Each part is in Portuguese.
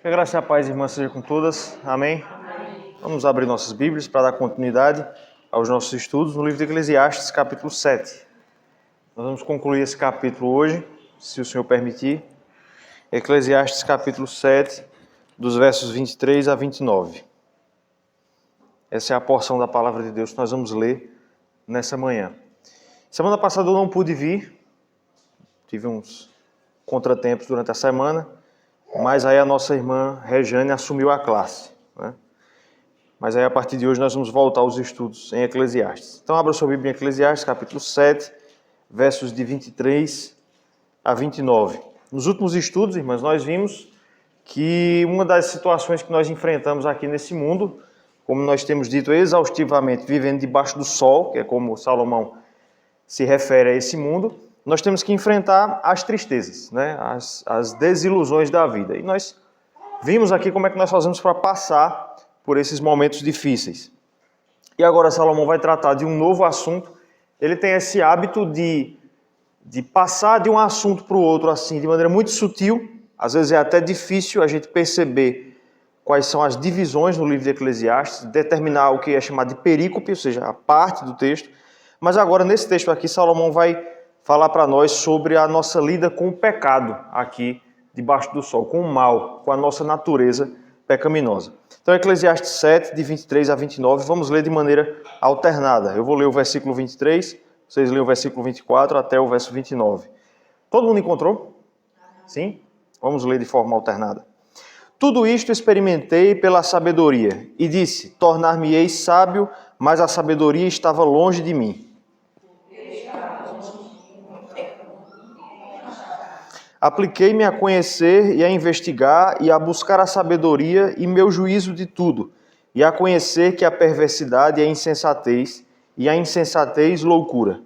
Que a graça e a paz, irmãs, seja com todas. Amém? Vamos abrir nossas Bíblias para dar continuidade aos nossos estudos no livro de Eclesiastes, capítulo 7. Nós vamos concluir esse capítulo hoje, se o Senhor permitir. Eclesiastes, capítulo 7, dos versos 23 a 29. Essa é a porção da palavra de Deus que nós vamos ler nessa manhã. Semana passada eu não pude vir, tive uns contratempos durante a semana, mas aí a nossa irmã Rejane assumiu a classe, né? Mas aí a partir de hoje nós vamos voltar aos estudos em Eclesiastes. Então abra sua Bíblia em Eclesiastes, capítulo 7, versos de 23 a 29. Nos últimos estudos, irmãs, nós vimos que uma das situações que nós enfrentamos aqui nesse mundo, como nós temos dito exaustivamente, vivendo debaixo do sol, que é como Salomão se refere a esse mundo, nós temos que enfrentar as tristezas, né? As desilusões da vida. E nós vimos aqui como é que nós fazemos para passar por esses momentos difíceis. E agora Salomão vai tratar de um novo assunto. Ele tem esse hábito de passar de um assunto para o outro assim, de maneira muito sutil. Às vezes é até difícil a gente perceber quais são as divisões no livro de Eclesiastes, determinar o que é chamado de perícope, ou seja, a parte do texto. Mas agora, nesse texto aqui, Salomão vai falar para nós sobre a nossa lida com o pecado aqui debaixo do sol, com o mal, com a nossa natureza pecaminosa. Então, Eclesiastes 7, de 23 a 29, vamos ler de maneira alternada. Eu vou ler o versículo 23, vocês leem o versículo 24 até o verso 29. Todo mundo encontrou? Sim? Vamos ler de forma alternada. Tudo isto experimentei pela sabedoria, e disse, tornar-me-ei sábio, mas a sabedoria estava longe de mim. Apliquei-me a conhecer e a investigar e a buscar a sabedoria e meu juízo de tudo, e a conhecer que a perversidade é insensatez, e a insensatez loucura.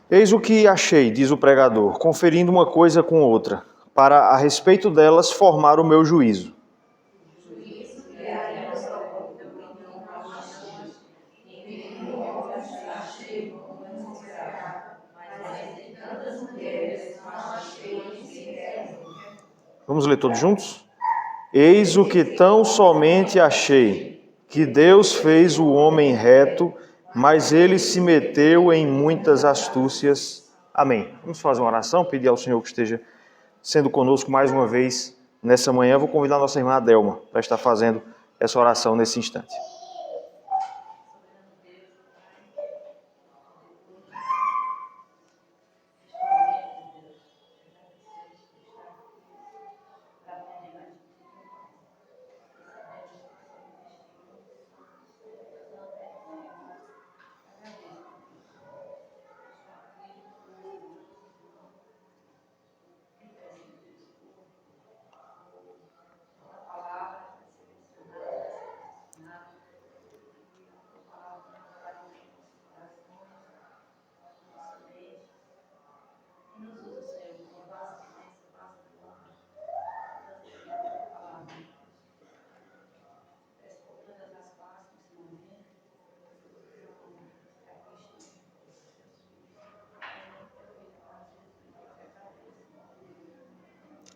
Eis o que achei, diz o pregador, conferindo uma coisa com outra, para a respeito delas formar o meu juízo. Vamos ler todos juntos? Eis o que tão somente achei, que Deus fez o homem reto, mas ele se meteu em muitas astúcias. Amém. Vamos fazer uma oração, pedir ao Senhor que esteja sendo conosco mais uma vez nessa manhã. Vou convidar a nossa irmã Adelma para estar fazendo essa oração nesse instante.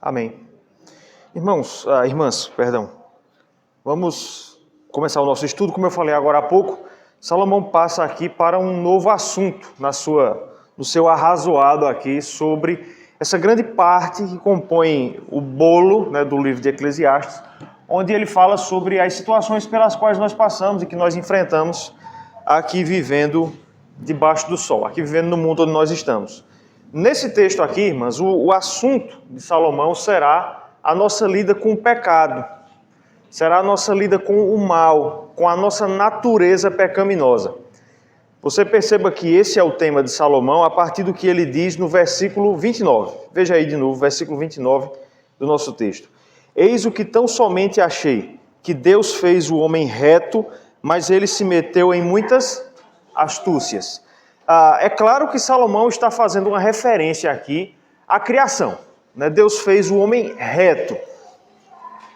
Amém. Irmãs, vamos começar o nosso estudo. Como eu falei agora há pouco, Salomão passa aqui para um novo assunto no seu arrazoado aqui sobre essa grande parte que compõe o bolo, né, do livro de Eclesiastes, onde ele fala sobre as situações pelas quais nós passamos e que nós enfrentamos aqui vivendo debaixo do sol, aqui vivendo no mundo onde nós estamos. Nesse texto aqui, irmãs, o assunto de Salomão será a nossa lida com o pecado, será a nossa lida com o mal, com a nossa natureza pecaminosa. Você perceba que esse é o tema de Salomão a partir do que ele diz no versículo 29. Veja aí de novo, versículo 29 do nosso texto. Eis o que tão somente achei, que Deus fez o homem reto, mas ele se meteu em muitas astúcias. É claro que Salomão está fazendo uma referência aqui à criação. né? Deus fez o homem reto.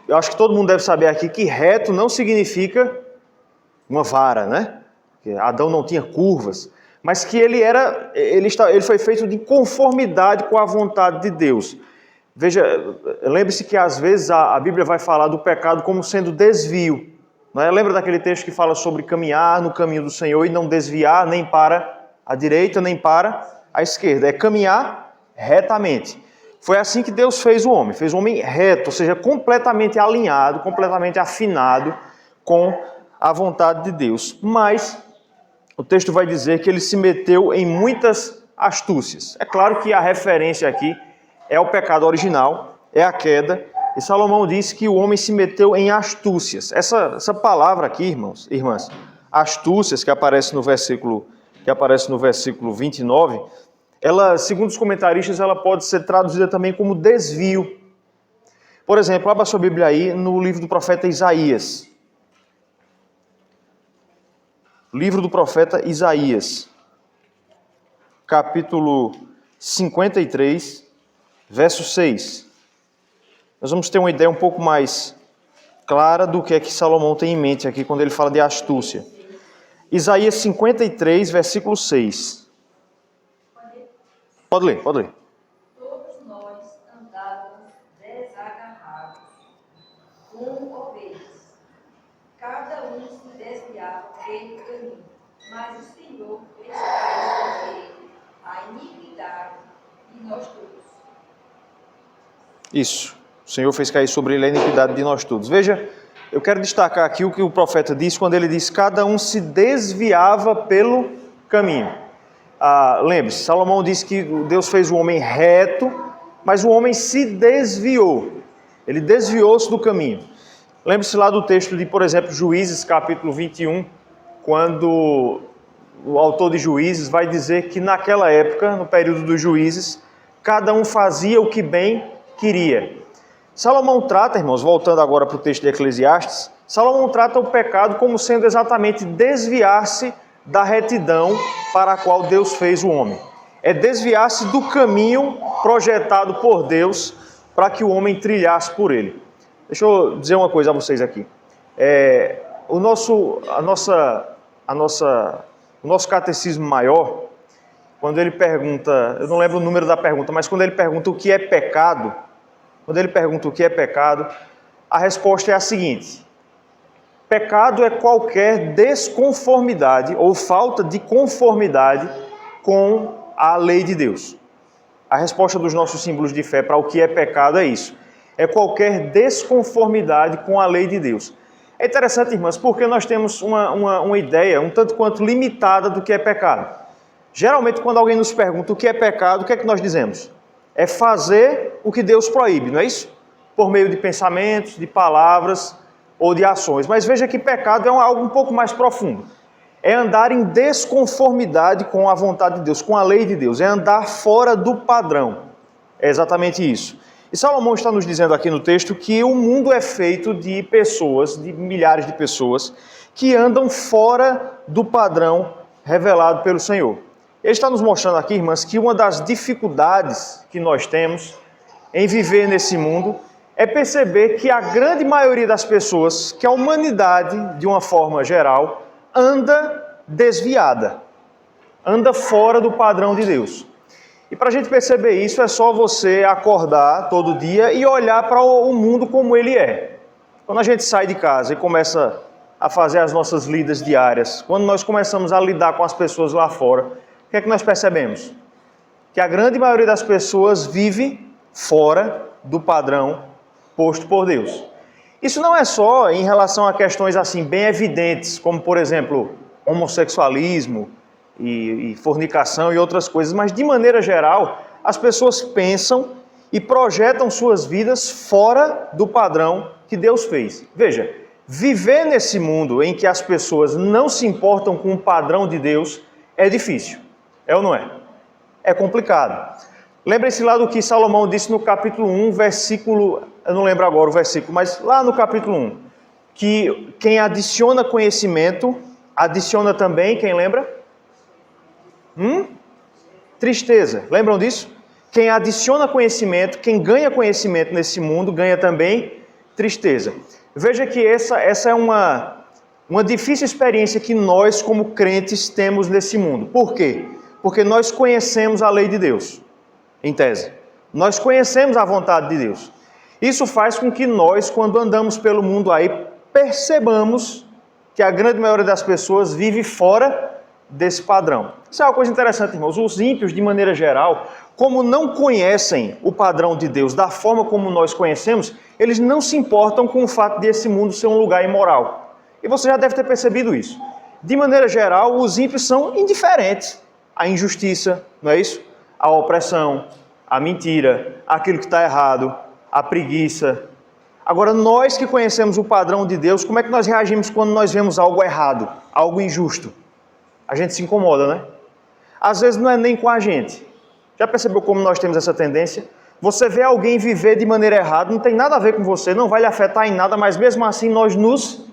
Eu acho que todo mundo deve saber aqui que reto não significa uma vara, né? Que Adão não tinha curvas, mas que ele foi feito de conformidade com a vontade de Deus. Veja, lembre-se que às vezes a Bíblia vai falar do pecado como sendo desvio. Né? Lembra daquele texto que fala sobre caminhar no caminho do Senhor e não desviar nem para a direita nem para a esquerda? É caminhar retamente. Foi assim que Deus fez o homem reto, ou seja, completamente alinhado, completamente afinado com a vontade de Deus. Mas o texto vai dizer que ele se meteu em muitas astúcias. É claro que a referência aqui é o pecado original, é a queda, e Salomão diz que o homem se meteu em astúcias. Essa palavra aqui, irmãos, irmãs, astúcias, que aparece no versículo 29, ela, segundo os comentaristas, ela pode ser traduzida também como desvio. Por exemplo, abra sua Bíblia aí no livro do profeta Isaías. Livro do profeta Isaías, capítulo 53, verso 6. Nós vamos ter uma ideia um pouco mais clara do que é que Salomão tem em mente aqui quando ele fala de astúcia. Isaías 53, versículo 6. Pode ler. Todos nós andávamos desagarrados, como ovelhas. Cada um se desviava pelo caminho, mas o Senhor fez cair sobre ele a iniquidade de nós todos. Isso. O Senhor fez cair sobre ele a iniquidade de nós todos. Veja, eu quero destacar aqui o que o profeta disse quando ele diz: cada um se desviava pelo caminho. Lembre-se, Salomão disse que Deus fez o homem reto, mas o homem se desviou. Ele desviou-se do caminho. Lembre-se lá do texto de, por exemplo, Juízes, capítulo 21, quando o autor de Juízes vai dizer que naquela época, no período dos juízes, cada um fazia o que bem queria. Salomão trata, irmãos, voltando agora para o texto de Eclesiastes, Salomão trata o pecado como sendo exatamente desviar-se da retidão para a qual Deus fez o homem. É desviar-se do caminho projetado por Deus para que o homem trilhasse por ele. Deixa eu dizer uma coisa a vocês aqui. O nosso catecismo maior, quando ele pergunta, eu não lembro o número da pergunta, mas quando ele pergunta o que é pecado, a resposta é a seguinte: pecado é qualquer desconformidade ou falta de conformidade com a lei de Deus. A resposta dos nossos símbolos de fé para o que é pecado é isso. É qualquer desconformidade com a lei de Deus. É interessante, irmãs, porque nós temos uma ideia um tanto quanto limitada do que é pecado. Geralmente, quando alguém nos pergunta o que é pecado, o que é que nós dizemos? É fazer o que Deus proíbe, não é isso? Por meio de pensamentos, de palavras ou de ações. Mas veja que pecado é algo um pouco mais profundo. É andar em desconformidade com a vontade de Deus, com a lei de Deus. É andar fora do padrão. É exatamente isso. E Salomão está nos dizendo aqui no texto que o mundo é feito de pessoas, de milhares de pessoas, que andam fora do padrão revelado pelo Senhor. Ele está nos mostrando aqui, irmãs, que uma das dificuldades que nós temos em viver nesse mundo é perceber que a grande maioria das pessoas, que a humanidade, de uma forma geral, anda desviada, anda fora do padrão de Deus. E para a gente perceber isso, é só você acordar todo dia e olhar para o mundo como ele é. Quando a gente sai de casa e começa a fazer as nossas lidas diárias, quando nós começamos a lidar com as pessoas lá fora, o que é que nós percebemos? Que a grande maioria das pessoas vive fora do padrão posto por Deus. Isso não é só em relação a questões assim bem evidentes, como por exemplo, homossexualismo e fornicação e outras coisas, mas de maneira geral, as pessoas pensam e projetam suas vidas fora do padrão que Deus fez. Veja, viver nesse mundo em que as pessoas não se importam com o padrão de Deus é difícil. É ou não é? É complicado. Lembre-se lá do que Salomão disse no capítulo 1, versículo... Eu não lembro agora o versículo, mas lá no capítulo 1. Que quem adiciona conhecimento, adiciona também, quem lembra? Tristeza. Lembram disso? Quem adiciona conhecimento, quem ganha conhecimento nesse mundo, ganha também tristeza. Veja que essa é uma difícil experiência que nós, como crentes, temos nesse mundo. Por quê? Porque nós conhecemos a lei de Deus, em tese. Nós conhecemos a vontade de Deus. Isso faz com que nós, quando andamos pelo mundo aí, percebamos que a grande maioria das pessoas vive fora desse padrão. Isso é uma coisa interessante, irmãos. Os ímpios, de maneira geral, como não conhecem o padrão de Deus da forma como nós conhecemos, eles não se importam com o fato de esse mundo ser um lugar imoral. E você já deve ter percebido isso. De maneira geral, os ímpios são indiferentes à injustiça, não é isso? À opressão, à mentira, àquilo que está errado, à preguiça. Agora, nós que conhecemos o padrão de Deus, como é que nós reagimos quando nós vemos algo errado, algo injusto? A gente se incomoda, né? Às vezes não é nem com a gente. Já percebeu como nós temos essa tendência? Você vê alguém viver de maneira errada, não tem nada a ver com você, não vai lhe afetar em nada, mas mesmo assim nós nos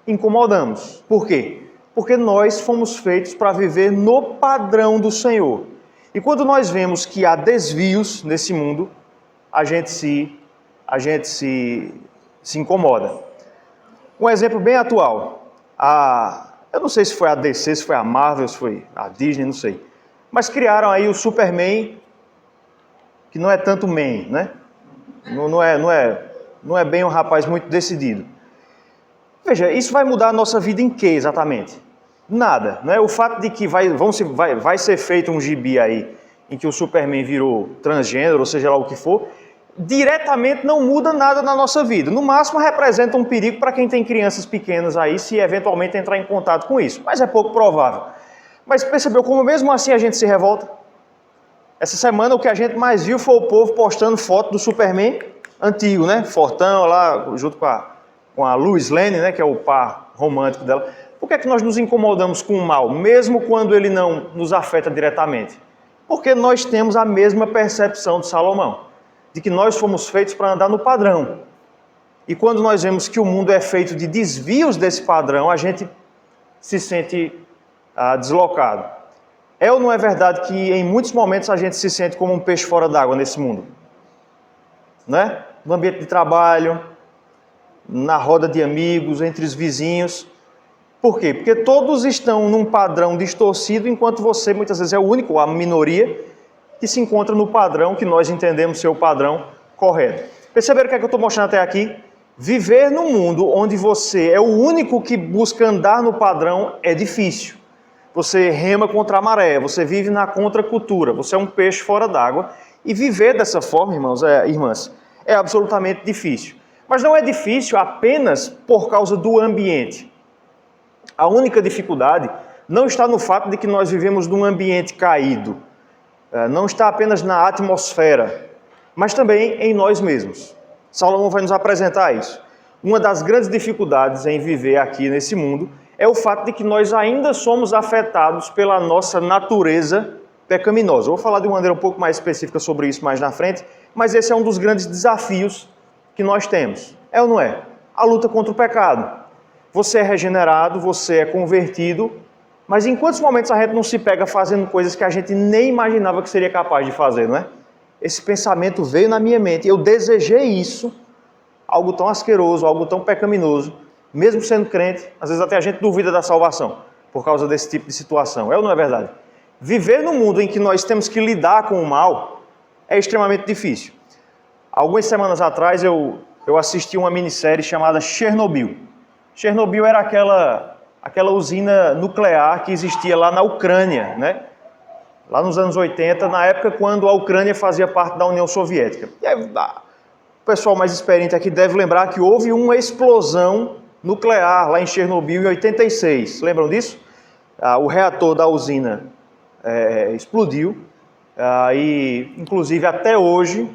incomodamos. Por quê? Porque nós fomos feitos para viver no padrão do Senhor. E quando nós vemos que há desvios nesse mundo, a gente se incomoda. Um exemplo bem atual. Eu não sei se foi a DC, se foi a Marvel, se foi a Disney, não sei. Mas criaram aí o Superman, que não é tanto man, né? Não é bem um rapaz muito decidido. Veja, isso vai mudar a nossa vida em quê exatamente? Nada, né? O fato de que vai ser feito um gibi aí, em que o Superman virou transgênero, ou seja lá o que for, diretamente não muda nada na nossa vida. No máximo representa um perigo para quem tem crianças pequenas aí, se eventualmente entrar em contato com isso. Mas é pouco provável. Mas percebeu como mesmo assim a gente se revolta? Essa semana o que a gente mais viu foi o povo postando foto do Superman antigo, né? Fortão lá, junto com a Lois Lane, né? Que é o par romântico dela. Por que é que nós nos incomodamos com o mal, mesmo quando ele não nos afeta diretamente? Porque nós temos a mesma percepção de Salomão, de que nós fomos feitos para andar no padrão. E quando nós vemos que o mundo é feito de desvios desse padrão, a gente se sente deslocado. É ou não é verdade que em muitos momentos a gente se sente como um peixe fora d'água nesse mundo? Né? No ambiente de trabalho, na roda de amigos, entre os vizinhos. Por quê? Porque todos estão num padrão distorcido, enquanto você muitas vezes é o único, a minoria, que se encontra no padrão que nós entendemos ser o padrão correto. Perceberam o que é que eu estou mostrando até aqui? Viver num mundo onde você é o único que busca andar no padrão é difícil. Você rema contra a maré, você vive na contracultura, você é um peixe fora d'água. E viver dessa forma, irmãs, é absolutamente difícil. Mas não é difícil apenas por causa do ambiente. A única dificuldade não está no fato de que nós vivemos num ambiente caído. Não está apenas na atmosfera, mas também em nós mesmos. Salomão vai nos apresentar isso. Uma das grandes dificuldades em viver aqui nesse mundo é o fato de que nós ainda somos afetados pela nossa natureza pecaminosa. Eu vou falar de uma maneira um pouco mais específica sobre isso mais na frente, mas esse é um dos grandes desafios que nós temos. É ou não é? A luta contra o pecado. Você é regenerado, você é convertido, mas em quantos momentos a gente não se pega fazendo coisas que a gente nem imaginava que seria capaz de fazer, não é? Esse pensamento veio na minha mente, eu desejei isso, algo tão asqueroso, algo tão pecaminoso, mesmo sendo crente, às vezes até a gente duvida da salvação, por causa desse tipo de situação. É ou não é verdade? Viver num mundo em que nós temos que lidar com o mal é extremamente difícil. Algumas semanas atrás eu assisti uma minissérie chamada Chernobyl. Chernobyl era aquela usina nuclear que existia lá na Ucrânia, né? Lá nos anos 80, na época quando a Ucrânia fazia parte da União Soviética. E aí, o pessoal mais experiente aqui deve lembrar que houve uma explosão nuclear lá em Chernobyl em 86. Lembram disso? O reator da usina explodiu. E, inclusive, até hoje,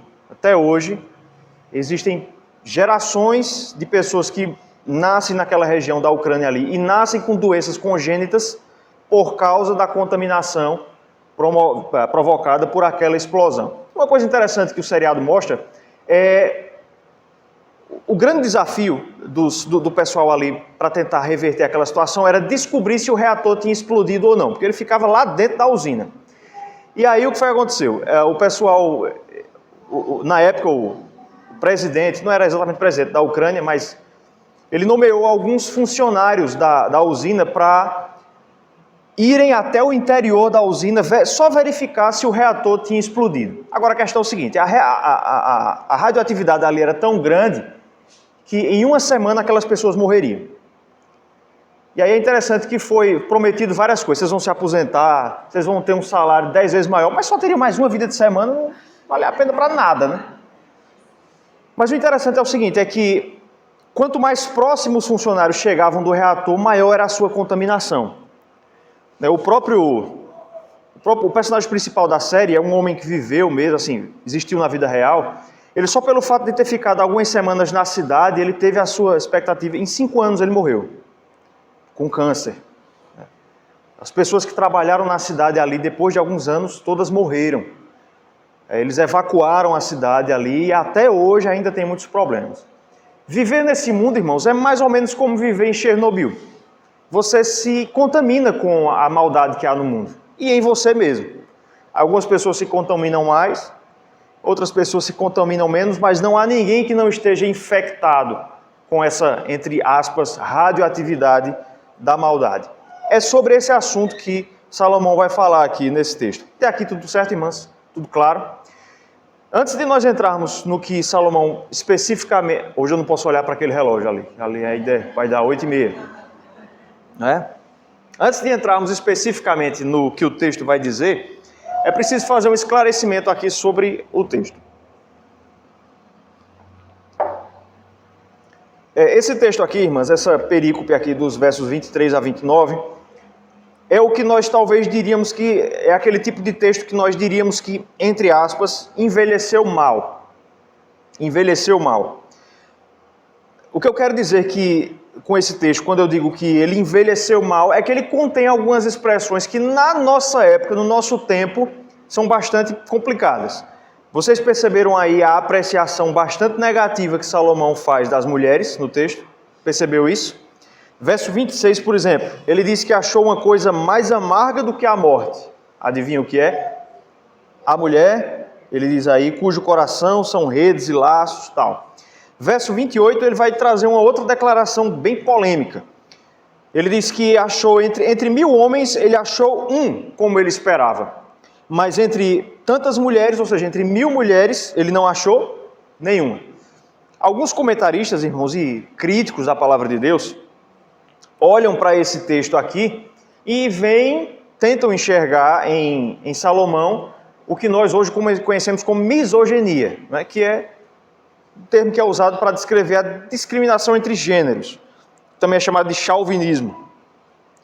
existem gerações de pessoas que nascem naquela região da Ucrânia ali e nascem com doenças congênitas por causa da contaminação provocada por aquela explosão. Uma coisa interessante que o seriado mostra é o grande desafio do pessoal ali para tentar reverter aquela situação era descobrir se o reator tinha explodido ou não, porque ele ficava lá dentro da usina. E aí o que foi que aconteceu? O pessoal, na época o presidente, não era exatamente presidente da Ucrânia, mas ele nomeou alguns funcionários da usina para irem até o interior da usina só verificar se o reator tinha explodido. Agora a questão é o seguinte, a radioatividade ali era tão grande que em uma semana aquelas pessoas morreriam. E aí é interessante que foi prometido várias coisas, vocês vão se aposentar, vocês vão ter um salário 10 vezes maior, mas só teria mais uma vida de semana, não vale a pena para nada, né? Mas o interessante é o seguinte, é que quanto mais próximos os funcionários chegavam do reator, maior era a sua contaminação. O personagem principal da série é um homem que viveu mesmo, assim, existiu na vida real. Ele só pelo fato de ter ficado algumas semanas na cidade, ele teve a sua expectativa, em 5 anos ele morreu, com câncer. As pessoas que trabalharam na cidade ali, depois de alguns anos, todas morreram. Eles evacuaram a cidade ali e até hoje ainda tem muitos problemas. Viver nesse mundo, irmãos, é mais ou menos como viver em Chernobyl. Você se contamina com a maldade que há no mundo. E em você mesmo. Algumas pessoas se contaminam mais, outras pessoas se contaminam menos, mas não há ninguém que não esteja infectado com essa, entre aspas, radioatividade da maldade. É sobre esse assunto que Salomão vai falar aqui nesse texto. Até aqui tudo certo, irmãs? Tudo claro? Antes de nós entrarmos no que Salomão especificamente... Hoje eu não posso olhar para aquele relógio ali. Ali ainda vai dar 8h30. Antes de entrarmos especificamente no que o texto vai dizer, é preciso fazer um esclarecimento aqui sobre o texto. Esse texto aqui, irmãs, essa perícope aqui dos versos 23 a 29, é o que nós talvez diríamos que é aquele tipo de texto que nós diríamos que, entre aspas, envelheceu mal. Envelheceu mal. O que eu quero dizer com esse texto, quando eu digo que ele envelheceu mal, é que ele contém algumas expressões que na nossa época, no nosso tempo, são bastante complicadas. Vocês perceberam aí a apreciação bastante negativa que Salomão faz das mulheres no texto? Percebeu isso? Verso 26, por exemplo, ele diz que achou uma coisa mais amarga do que a morte. Adivinha o que é? A mulher, ele diz aí, cujo coração são redes e laços, tal. Verso 28, ele vai trazer uma outra declaração bem polêmica. Ele diz que achou, entre 1000 homens, ele achou um como ele esperava. Mas entre tantas mulheres, ou seja, entre 1000 mulheres, ele não achou nenhuma. Alguns comentaristas, irmãos, e críticos da palavra de Deus, olham para esse texto aqui e tentam enxergar em Salomão o que nós hoje conhecemos como misoginia, né? Que é um termo que é usado para descrever a discriminação entre gêneros. Também é chamado de chauvinismo.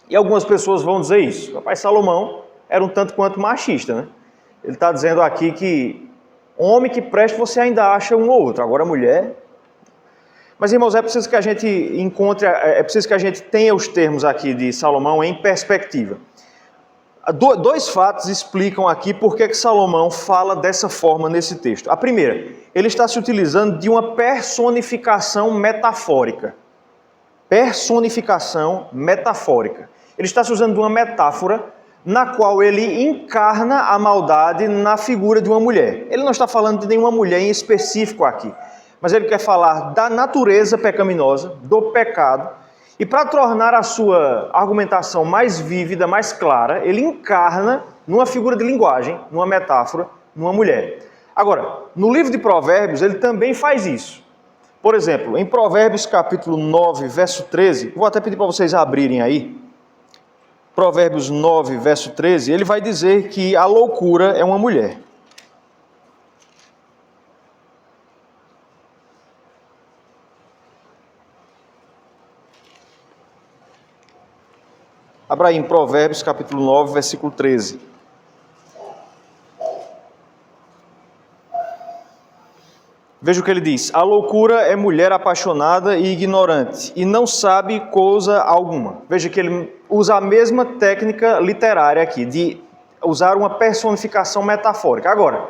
E algumas pessoas vão dizer isso. O pai Salomão era um tanto quanto machista, né? Ele está dizendo aqui que homem que presta você ainda acha um ou outro, agora mulher... Mas, irmãos, é preciso que a gente tenha os termos aqui de Salomão em perspectiva. Dois fatos explicam aqui por que Salomão fala dessa forma nesse texto. A primeira, ele está se utilizando de uma personificação metafórica. Personificação metafórica. Ele está se usando de uma metáfora na qual ele encarna a maldade na figura de uma mulher. Ele não está falando de nenhuma mulher em específico aqui. Mas ele quer falar da natureza pecaminosa, do pecado, e para tornar a sua argumentação mais vívida, mais clara, ele encarna numa figura de linguagem, numa metáfora, numa mulher. Agora, no livro de Provérbios, ele também faz isso. Por exemplo, em Provérbios capítulo 9, verso 13, vou até pedir para vocês abrirem aí, Provérbios 9, verso 13, ele vai dizer que a loucura é uma mulher. Abra aí em Provérbios, capítulo 9, versículo 13. Veja o que ele diz. A loucura é mulher apaixonada e ignorante, e não sabe coisa alguma. Veja que ele usa a mesma técnica literária aqui, de usar uma personificação metafórica. Agora,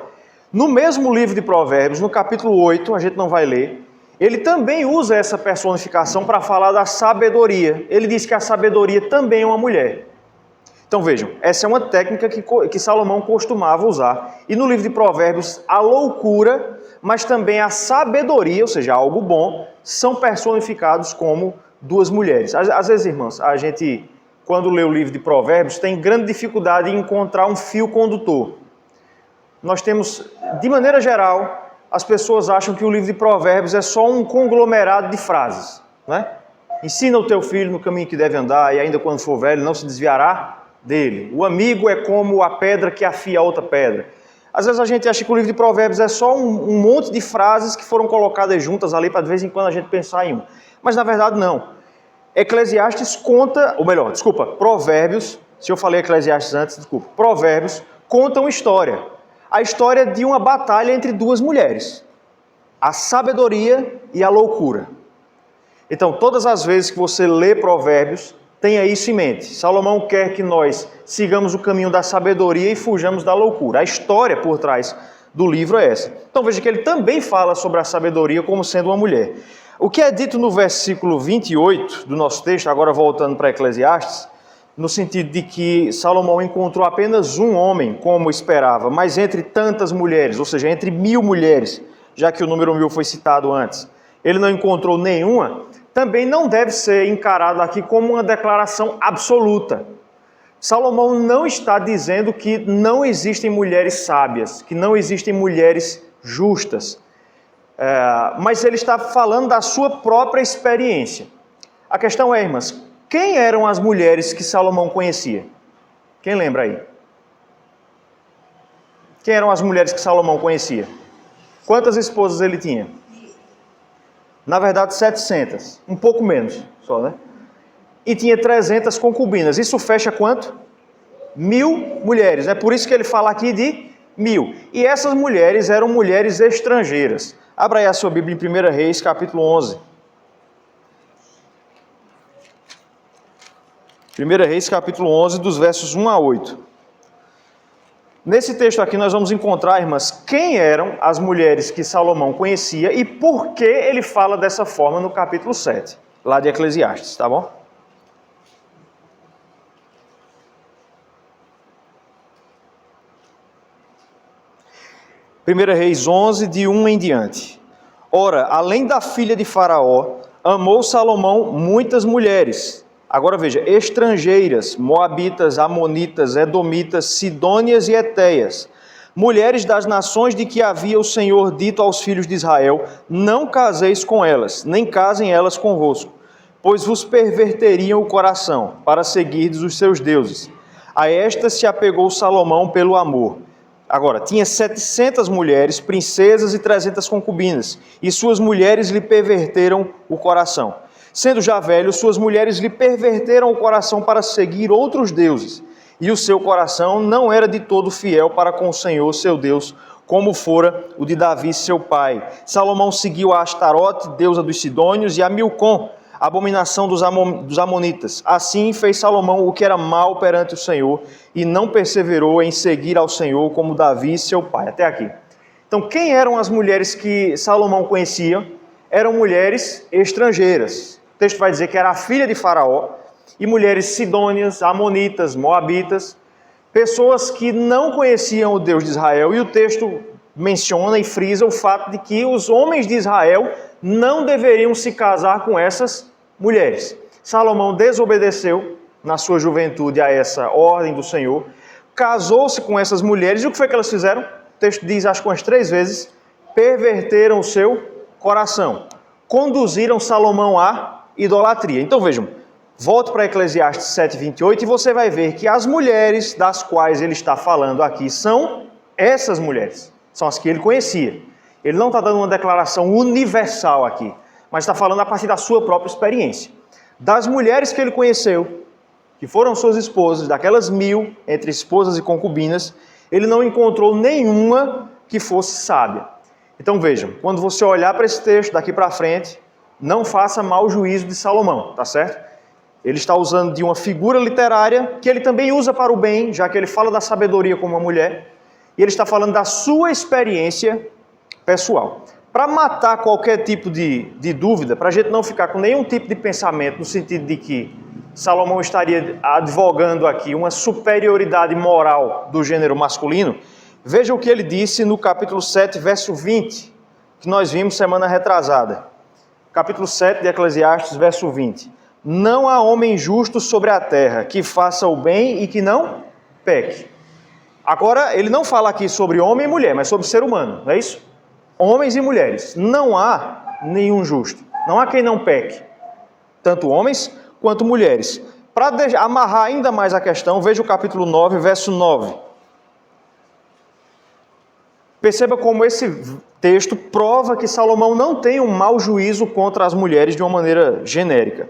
no mesmo livro de Provérbios, no capítulo 8, a gente não vai ler, ele também usa essa personificação para falar da sabedoria. Ele diz que a sabedoria também é uma mulher. Então vejam, essa é uma técnica que Salomão costumava usar. E no livro de Provérbios, a loucura, mas também a sabedoria, ou seja, algo bom, são personificados como duas mulheres. Às vezes, irmãos, a gente, quando lê o livro de Provérbios, tem grande dificuldade em encontrar um fio condutor. Nós temos, de maneira geral, as pessoas acham que o livro de Provérbios é só um conglomerado de frases, né? Ensina o teu filho no caminho que deve andar, e ainda quando for velho não se desviará dele. O amigo é como a pedra que afia a outra pedra. Às vezes a gente acha que o livro de Provérbios é só um monte de frases que foram colocadas juntas ali para de vez em quando a gente pensar em uma. Mas na verdade não. Eclesiastes conta, ou melhor, Provérbios, se eu falei Eclesiastes antes, Provérbios conta uma história. A história de uma batalha entre duas mulheres. A sabedoria e a loucura. Então, todas as vezes que você lê Provérbios, tenha isso em mente. Salomão quer que nós sigamos o caminho da sabedoria e fujamos da loucura. A história por trás do livro é essa. Então veja que ele também fala sobre a sabedoria como sendo uma mulher. O que é dito no versículo 28 do nosso texto, agora voltando para Eclesiastes, no sentido de que Salomão encontrou apenas um homem, como esperava, mas entre tantas mulheres, ou seja, entre 1000 mulheres, já que o número 1000 foi citado antes, ele não encontrou nenhuma, também não deve ser encarado aqui como uma declaração absoluta. Salomão não está dizendo que não existem mulheres sábias, que não existem mulheres justas, mas ele está falando da sua própria experiência. A questão é, irmãs, quem eram as mulheres que Salomão conhecia? Quem lembra aí? Quem eram as mulheres que Salomão conhecia? Quantas esposas ele tinha? Na verdade, 700, um pouco menos só, né? E tinha 300 concubinas. Isso fecha quanto? 1000 mulheres. É por isso que ele fala aqui de 1000. E essas mulheres eram mulheres estrangeiras. Abra aí a sua Bíblia em 1 Reis, capítulo 11. 1 Reis, capítulo 11, dos versos 1 a 8. Nesse texto aqui nós vamos encontrar, irmãs, quem eram as mulheres que Salomão conhecia e por que ele fala dessa forma no capítulo 7, lá de Eclesiastes, tá bom? Primeira Reis 11, de 1 em diante. Ora, além da filha de Faraó, amou Salomão muitas mulheres. Agora veja, estrangeiras, moabitas, amonitas, edomitas, sidônias e etéias, mulheres das nações de que havia o Senhor dito aos filhos de Israel, não caseis com elas, nem casem elas convosco, pois vos perverteriam o coração, para seguirdes os seus deuses. A estas se apegou Salomão pelo amor. Agora, tinha 700 mulheres, princesas e 300 concubinas, e suas mulheres lhe perverteram o coração. Sendo já velho, suas mulheres lhe perverteram o coração para seguir outros deuses, e o seu coração não era de todo fiel para com o Senhor, seu Deus, como fora o de Davi, seu pai. Salomão seguiu a Astarote, deusa dos Sidônios, e a Milcom, abominação dos Amonitas. Assim fez Salomão o que era mal perante o Senhor, e não perseverou em seguir ao Senhor como Davi, seu pai. Até aqui. Então, quem eram as mulheres que Salomão conhecia? Eram mulheres estrangeiras. O texto vai dizer que era a filha de Faraó, e mulheres sidônias, amonitas, moabitas, pessoas que não conheciam o Deus de Israel, e o texto menciona e frisa o fato de que os homens de Israel não deveriam se casar com essas mulheres. Salomão desobedeceu na sua juventude a essa ordem do Senhor, casou-se com essas mulheres, e o que foi que elas fizeram? O texto diz, acho que umas 3 vezes, perverteram o seu coração, conduziram Salomão à idolatria. Então vejam, volte para Eclesiastes 7:28 e você vai ver que as mulheres das quais ele está falando aqui são essas mulheres, são as que ele conhecia. Ele não está dando uma declaração universal aqui, mas está falando a partir da sua própria experiência. Das mulheres que ele conheceu, que foram suas esposas, daquelas 1000, entre esposas e concubinas, ele não encontrou nenhuma que fosse sábia. Então vejam, quando você olhar para esse texto daqui para frente, não faça mau juízo de Salomão, tá certo? Ele está usando de uma figura literária que ele também usa para o bem, já que ele fala da sabedoria como uma mulher, e ele está falando da sua experiência pessoal. Para matar qualquer tipo de dúvida, para a gente não ficar com nenhum tipo de pensamento no sentido de que Salomão estaria advogando aqui uma superioridade moral do gênero masculino, veja o que ele disse no capítulo 7, verso 20, que nós vimos semana retrasada. Capítulo 7 de Eclesiastes, verso 20. Não há homem justo sobre a terra que faça o bem e que não peque. Agora, ele não fala aqui sobre homem e mulher, mas sobre ser humano, não é isso? Homens e mulheres. Não há nenhum justo. Não há quem não peque. Tanto homens quanto mulheres. Para amarrar ainda mais a questão, veja o capítulo 9, verso 9. Perceba como esse texto prova que Salomão não tem um mau juízo contra as mulheres de uma maneira genérica.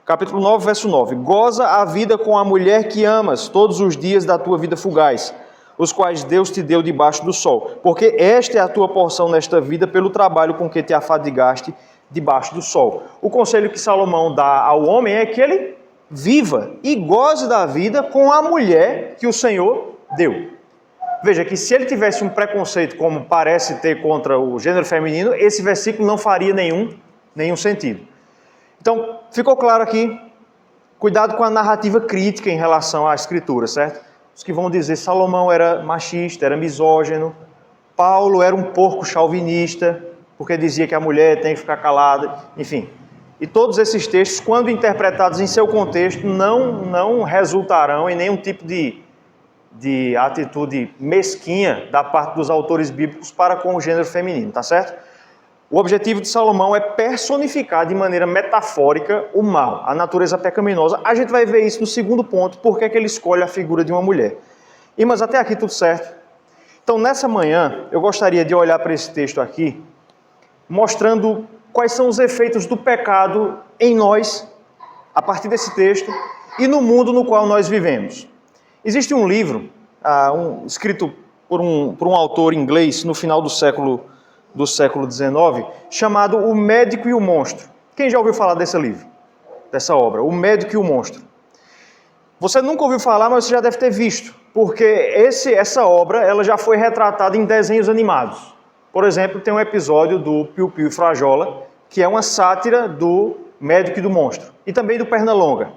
Capítulo 9, verso 9. Goza a vida com a mulher que amas todos os dias da tua vida fugaz, os quais Deus te deu debaixo do sol, porque esta é a tua porção nesta vida pelo trabalho com que te afadigaste debaixo do sol. O conselho que Salomão dá ao homem é que ele viva e goze da vida com a mulher que o Senhor deu. Veja que se ele tivesse um preconceito como parece ter contra o gênero feminino, esse versículo não faria nenhum sentido. Então, ficou claro aqui, cuidado com a narrativa crítica em relação à Escritura, certo? Os que vão dizer Salomão era machista, era misógino, Paulo era um porco chauvinista, porque dizia que a mulher tem que ficar calada, enfim. E todos esses textos, quando interpretados em seu contexto, não resultarão em nenhum tipo de atitude mesquinha da parte dos autores bíblicos para com o gênero feminino, tá certo? O objetivo de Salomão é personificar de maneira metafórica o mal, a natureza pecaminosa. A gente vai ver isso no segundo ponto, porque é que ele escolhe a figura de uma mulher. Mas até aqui tudo certo? Então, nessa manhã, eu gostaria de olhar para esse texto aqui, mostrando quais são os efeitos do pecado em nós, a partir desse texto, e no mundo no qual nós vivemos. Existe um livro, escrito por um autor inglês no final do século XIX, chamado O Médico e o Monstro. Quem já ouviu falar desse livro? Dessa obra, O Médico e o Monstro. Você nunca ouviu falar, mas você já deve ter visto, porque essa obra ela já foi retratada em desenhos animados. Por exemplo, tem um episódio do Piu Piu e Frajola, que é uma sátira do Médico e do Monstro, e também do Pernalonga.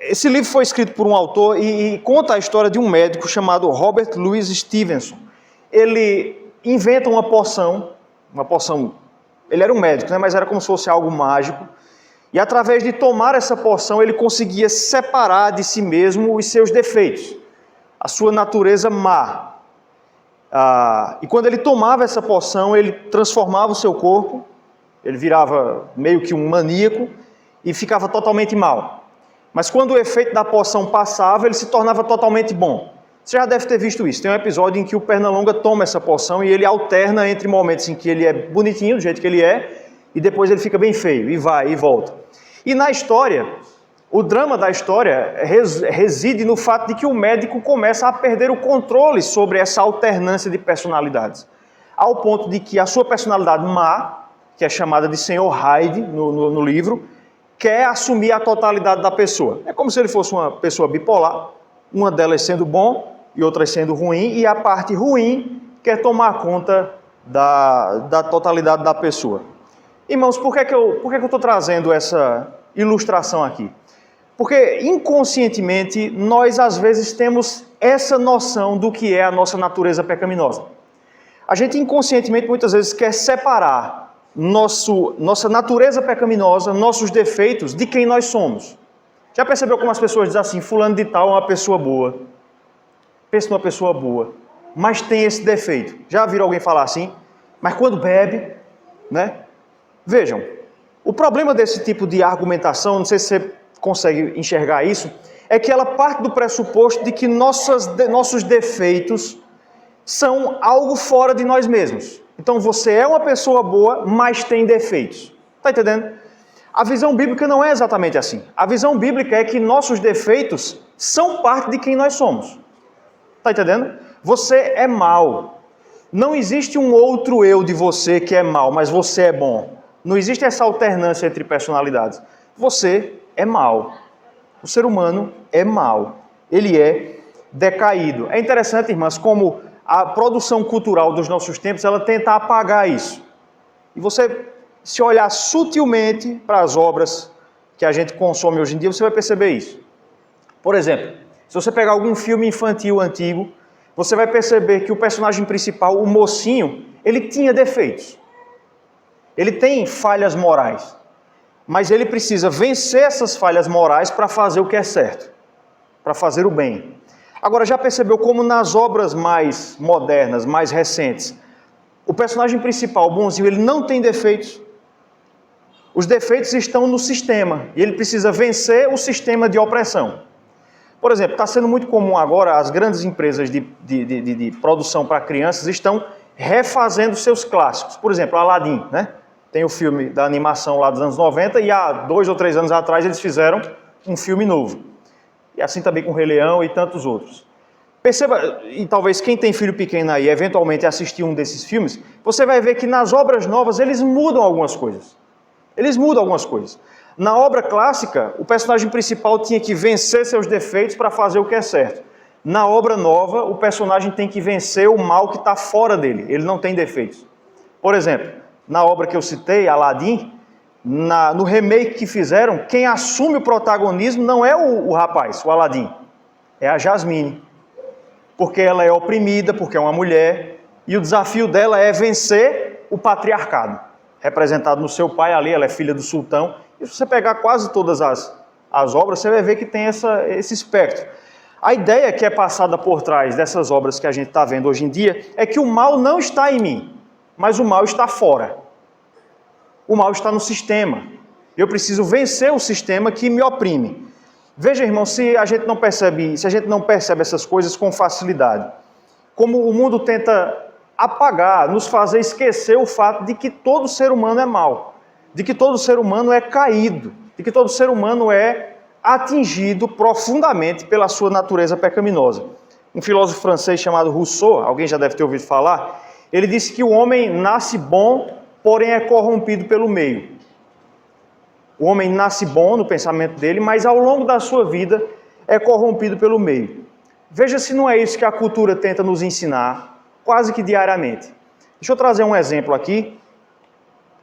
Esse livro foi escrito por um autor e conta a história de um médico chamado Robert Louis Stevenson. Ele inventa uma poção, ele era um médico, né, mas era como se fosse algo mágico, e através de tomar essa poção ele conseguia separar de si mesmo os seus defeitos, a sua natureza má. E quando ele tomava essa poção, ele transformava o seu corpo, ele virava meio que um maníaco e ficava totalmente mal. Mas quando o efeito da poção passava, ele se tornava totalmente bom. Você já deve ter visto isso. Tem um episódio em que o Pernalonga toma essa poção e ele alterna entre momentos em que ele é bonitinho, do jeito que ele é, e depois ele fica bem feio, e vai e volta. E na história, o drama da história reside no fato de que o médico começa a perder o controle sobre essa alternância de personalidades, ao ponto de que a sua personalidade má, que é chamada de Sr. Hyde no livro, quer assumir a totalidade da pessoa. É como se ele fosse uma pessoa bipolar, uma delas sendo bom e outras sendo ruim, e a parte ruim quer tomar conta da totalidade da pessoa. Irmãos, por que eu estou trazendo essa ilustração aqui? Porque inconscientemente nós às vezes temos essa noção do que é a nossa natureza pecaminosa. A gente inconscientemente muitas vezes quer separar nossa natureza pecaminosa, nossos defeitos, de quem nós somos. Já percebeu como as pessoas dizem assim, fulano de tal é uma pessoa boa? Pensa numa pessoa boa, mas tem esse defeito. Já viram alguém falar assim? Mas quando bebe, né? Vejam, o problema desse tipo de argumentação, não sei se você consegue enxergar isso, é que ela parte do pressuposto de que nossos defeitos são algo fora de nós mesmos. Então você é uma pessoa boa, mas tem defeitos. Está entendendo? A visão bíblica não é exatamente assim. A visão bíblica é que nossos defeitos são parte de quem nós somos. Está entendendo? Você é mau. Não existe um outro eu de você que é mau, mas você é bom. Não existe essa alternância entre personalidades. Você é mau. O ser humano é mau. Ele é decaído. É interessante, irmãs, como a produção cultural dos nossos tempos, ela tenta apagar isso. E você, se olhar sutilmente para as obras que a gente consome hoje em dia, você vai perceber isso. Por exemplo, se você pegar algum filme infantil antigo, você vai perceber que o personagem principal, o mocinho, ele tinha defeitos. Ele tem falhas morais. Mas ele precisa vencer essas falhas morais para fazer o que é certo, para fazer o bem. Agora, já percebeu como nas obras mais modernas, mais recentes, o personagem principal, o bonzinho, ele não tem defeitos? Os defeitos estão no sistema, e ele precisa vencer o sistema de opressão. Por exemplo, está sendo muito comum agora, as grandes empresas de produção para crianças estão refazendo seus clássicos. Por exemplo, Aladdin, né? Tem o filme da animação lá dos anos 90 e há 2 ou 3 anos atrás eles fizeram um filme novo. E assim também com o Rei Leão e tantos outros. Perceba, e talvez quem tem filho pequeno aí eventualmente assistir um desses filmes, você vai ver que nas obras novas eles mudam algumas coisas. Eles mudam algumas coisas. Na obra clássica, o personagem principal tinha que vencer seus defeitos para fazer o que é certo. Na obra nova, o personagem tem que vencer o mal que está fora dele. Ele não tem defeitos. Por exemplo, na obra que eu citei, Aladdin, no remake que fizeram, quem assume o protagonismo não é o rapaz, o Aladdin. É a Jasmine. Porque ela é oprimida, porque é uma mulher, e o desafio dela é vencer o patriarcado, representado no seu pai ali, ela é filha do sultão. E se você pegar quase todas as obras, você vai ver que tem esse espectro. A ideia que é passada por trás dessas obras que a gente está vendo hoje em dia é que o mal não está em mim, mas o mal está fora. O mal está no sistema. Eu preciso vencer o sistema que me oprime. Veja, irmão, se a gente não percebe essas coisas com facilidade, como o mundo tenta apagar, nos fazer esquecer o fato de que todo ser humano é mau, de que todo ser humano é caído, de que todo ser humano é atingido profundamente pela sua natureza pecaminosa. Um filósofo francês chamado Rousseau, alguém já deve ter ouvido falar, ele disse que o homem nasce bom, porém é corrompido pelo meio. O homem nasce bom no pensamento dele, mas ao longo da sua vida é corrompido pelo meio. Veja se não é isso que a cultura tenta nos ensinar, quase que diariamente. Deixa eu trazer um exemplo aqui,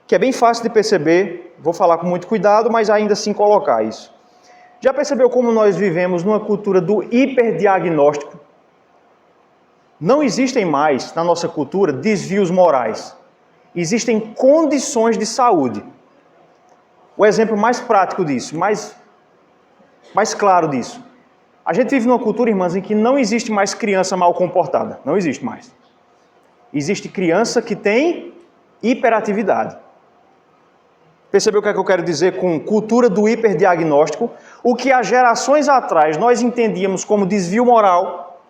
que é bem fácil de perceber, vou falar com muito cuidado, mas ainda assim colocar isso. Já percebeu como nós vivemos numa cultura do hiperdiagnóstico? Não existem mais, na nossa cultura, desvios morais. Existem condições de saúde. O exemplo mais prático disso, mais claro disso. A gente vive numa cultura, irmãs, em que não existe mais criança mal comportada. Não existe mais. Existe criança que tem hiperatividade. Percebeu o que é que eu quero dizer com cultura do hiperdiagnóstico? O que há gerações atrás nós entendíamos como desvio moral,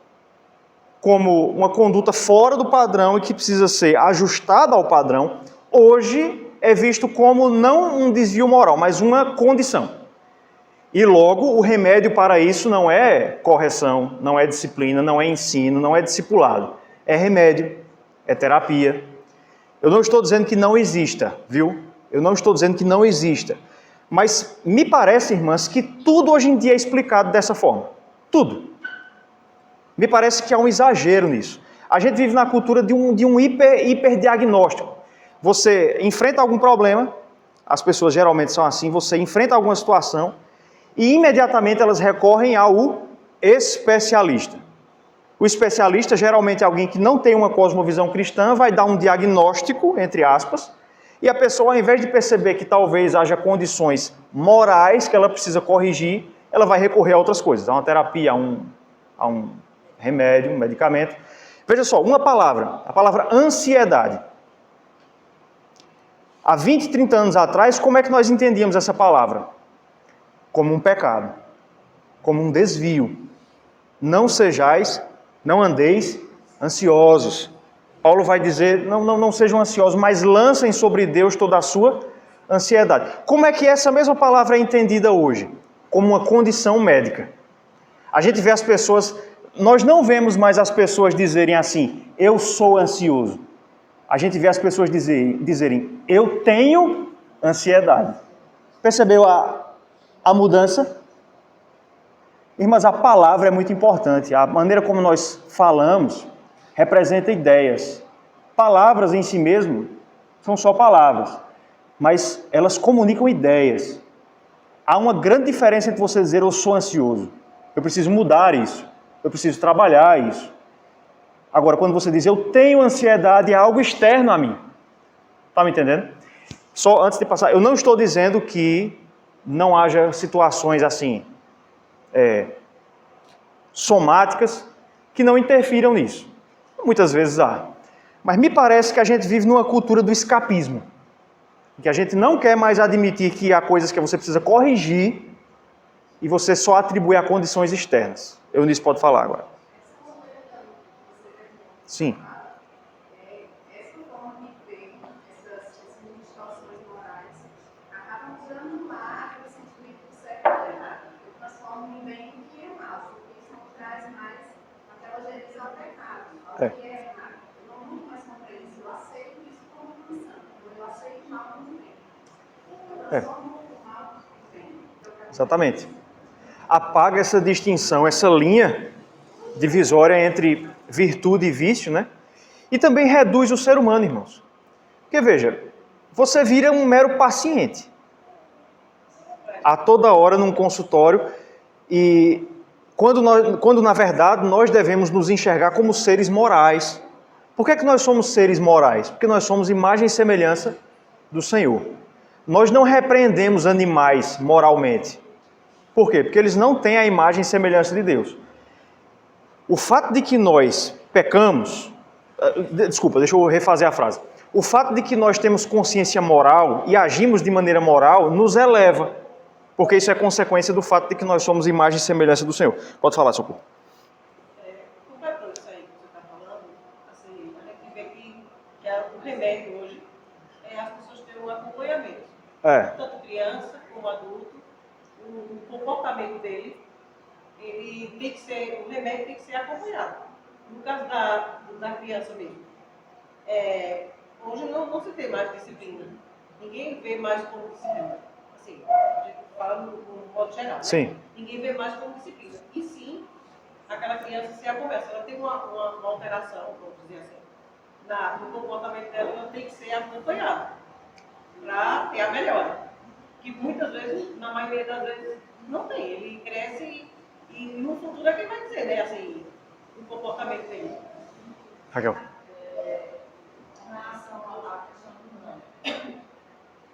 como uma conduta fora do padrão e que precisa ser ajustada ao padrão, hoje é visto como não um desvio moral, mas uma condição. E logo o remédio para isso não é correção, não é disciplina, não é ensino, não é discipulado. É remédio, é terapia. Eu não estou dizendo que não exista, viu? Eu não estou dizendo que não exista. Mas me parece, irmãs, que tudo hoje em dia é explicado dessa forma. Tudo. Me parece que há um exagero nisso. A gente vive na cultura de um hiperdiagnóstico. Você enfrenta algum problema, as pessoas geralmente são assim, você enfrenta alguma situação e imediatamente elas recorrem ao especialista. O especialista, geralmente alguém que não tem uma cosmovisão cristã, vai dar um diagnóstico, entre aspas, e a pessoa, ao invés de perceber que talvez haja condições morais que ela precisa corrigir, ela vai recorrer a outras coisas, a uma terapia, a um remédio, um medicamento. Veja só, uma palavra, a palavra ansiedade. Há 20, 30 anos atrás, como é que nós entendíamos essa palavra? Como um pecado, como um desvio. Não sejais, não andeis ansiosos. Paulo vai dizer, não sejam ansiosos, mas lancem sobre Deus toda a sua ansiedade. Como é que essa mesma palavra é entendida hoje? Como uma condição médica. A gente vê as pessoas, nós não vemos mais as pessoas dizerem assim, eu sou ansioso. A gente vê as pessoas dizerem, eu tenho ansiedade. Percebeu a mudança? Irmãs, a palavra é muito importante. A maneira como nós falamos representa ideias. Palavras em si mesmo são só palavras, mas elas comunicam ideias. Há uma grande diferença entre você dizer eu sou ansioso. Eu preciso mudar isso. Eu preciso trabalhar isso. Agora, quando você diz eu tenho ansiedade, é algo externo a mim. Tá me entendendo? Só antes de passar, eu não estou dizendo que não haja situações assim, somáticas, que não interfiram nisso. Muitas vezes há. Mas me parece que a gente vive numa cultura do escapismo. Que a gente não quer mais admitir que há coisas que você precisa corrigir e você só atribui a condições externas. Eunice pode falar agora. Sim. Essa forma que vem, essas distorções morais, acabam usando lá o sentimento do certo e do errado. Eu transformo em bem o que é mal, porque isso não traz mais aquela genição ao pecado. Ao que é errado. Eu não luto mais contra isso, eu aceito isso como punição. Eu aceito o mal como bem. Eu transformo o mal em bem. Exatamente. Apaga essa distinção, essa linha divisória entre virtude e vício, né? E também reduz o ser humano, irmãos. Porque veja, você vira um mero paciente. A toda hora num consultório e quando na verdade nós devemos nos enxergar como seres morais. Por que é que nós somos seres morais? Porque nós somos imagem e semelhança do Senhor. Nós não repreendemos animais moralmente. Por quê? Porque eles não têm a imagem e semelhança de Deus. O fato de que nós pecamos... Desculpa, deixa eu refazer a frase. O fato de que nós temos consciência moral e agimos de maneira moral nos eleva. Porque isso é consequência do fato de que nós somos imagem e semelhança do Senhor. Pode falar, Socorro. Completou isso aí que você está falando, assim, a gente vê que o remédio hoje é as pessoas terem um acompanhamento. Tanto criança como adulto, o comportamento dele, ele tem que ser, o remédio tem que ser acompanhado. No caso da criança mesmo, hoje não se tem mais disciplina. Ninguém vê mais como disciplina. Assim, a gente fala no modo geral, né? Sim. Ninguém vê mais como disciplina. E sim, aquela criança se acontece, ela tem uma alteração, vamos dizer assim, no comportamento dela, ela tem que ser acompanhada para ter a melhora. Que muitas vezes, na maioria das vezes, não tem. Ele cresce e no futuro é quem vai dizer, né? Assim, o comportamento dele. Raquel. Com relação à questão do nome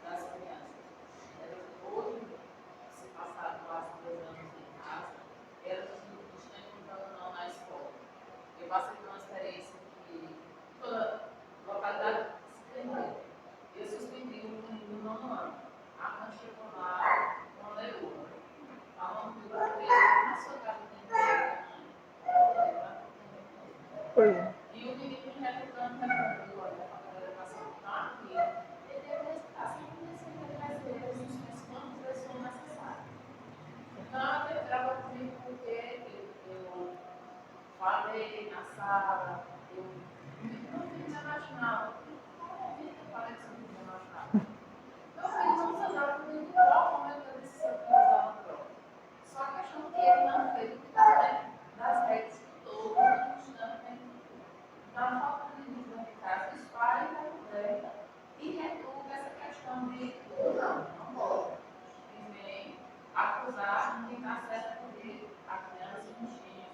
das crianças, hoje, se passaram quase 2 anos em casa, elas estão encontrando não na escola. Eu passei por uma experiência que toda localidade se prendeu. Eu suspendi no 9º ano. A mãe chegou lá com uma leoa, falando que o filho na sua casa tem e o menino replicando, olha, a educação está aqui. Ele deve estar sempre nesse brasileiro, os quantos são necessários. Então, eu gravo comigo porque eu falei na sala, eu não fiz internacional. Como eu falei sobre internacional? Meu filho não usava comigo em qual momento da decisão que eu usava na prova. Só a questão que ele não fez o que estava dentro das regras que todo mundo estudando tem. Da falta de dúvida de casa, os pais completa e reduz essa questão de não pode. E vem acusar quem está certo porque a criança não tinha,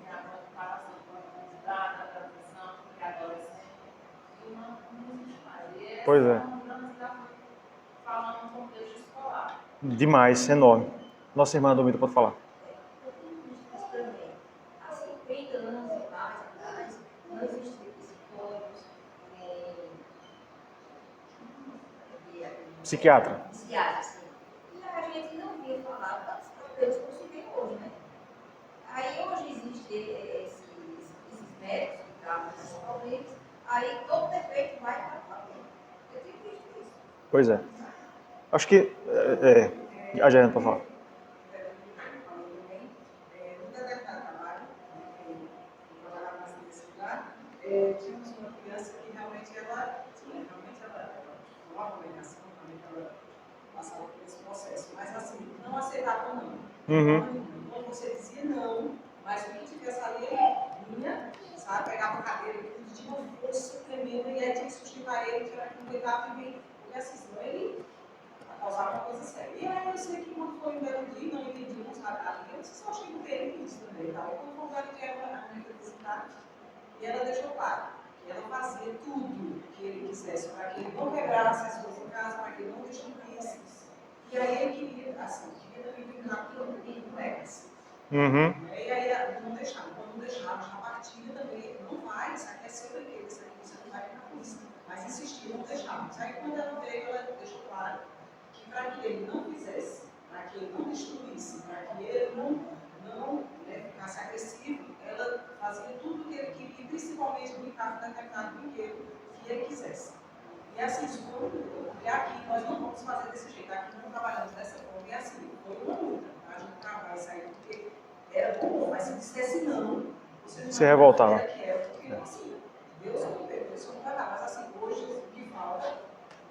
que agora está passando por uma publicidade, a transição, porque adolescente, e não existe mais. Pois é. Falando no contexto escolar. Demais, enorme. Nossa irmã Domita pode falar. Eu tenho visto isso também. Há 50 anos e mais atrás, não existiam psicólogos, Psiquiatra. psiquiatras. E a gente não via falar dos problemas que se vê hoje, né? Aí hoje existem esses médicos que tratam esses problemas, aí todo defeito vai para o papel. Eu tenho visto isso. Pois é. Acho que... a Jana pode falar. Tínhamos uma criança que realmente ela tomava medicação, realmente ela passava por esse processo, mas assim, não aceitava não. Então você dizia não, mas o que tivesse ali, ele vinha, sabe, pegava a cadeira e tinha uma força tremenda e aí tinha que sustentar ele, tirar que não aguentava e vir. Porque assim, senão ele causar uma coisa séria. E aí eu sei que quando foi um belo dia, não entendíamos a criança, só achei que teve isso também. Tá? E quando foi um belo dia, a minha felicidade, e ela deixou claro que ela fazia tudo que ele quisesse, para que ele não quebrasse as coisas em casa, para que ele não destruísse. E aí ele queria, assim, queria também brincar com o Lex. Uhum. E aí não deixaram. Quando não deixaram, na partida também, não vai, isso aqui é seu brinquedo, isso aqui você não vai ficar com isso. Mas insistiram, não deixaram. Aí quando ela veio, ela deixou claro que para que ele não fizesse, para que ele não destruísse, para que ele não ficasse agressivo, ela fazia tudo o que ele queria, principalmente brincar com determinado brinquedo que ele quisesse. E assim, e aqui nós não vamos fazer desse jeito, aqui não trabalhamos dessa forma, e assim, foi uma luta, a gente trabalha isso aí, porque era bom, mas se dissesse não, você não se revoltava. Porque assim, Deus é o Deus, Deus não vai dar, mas assim, hoje o que falta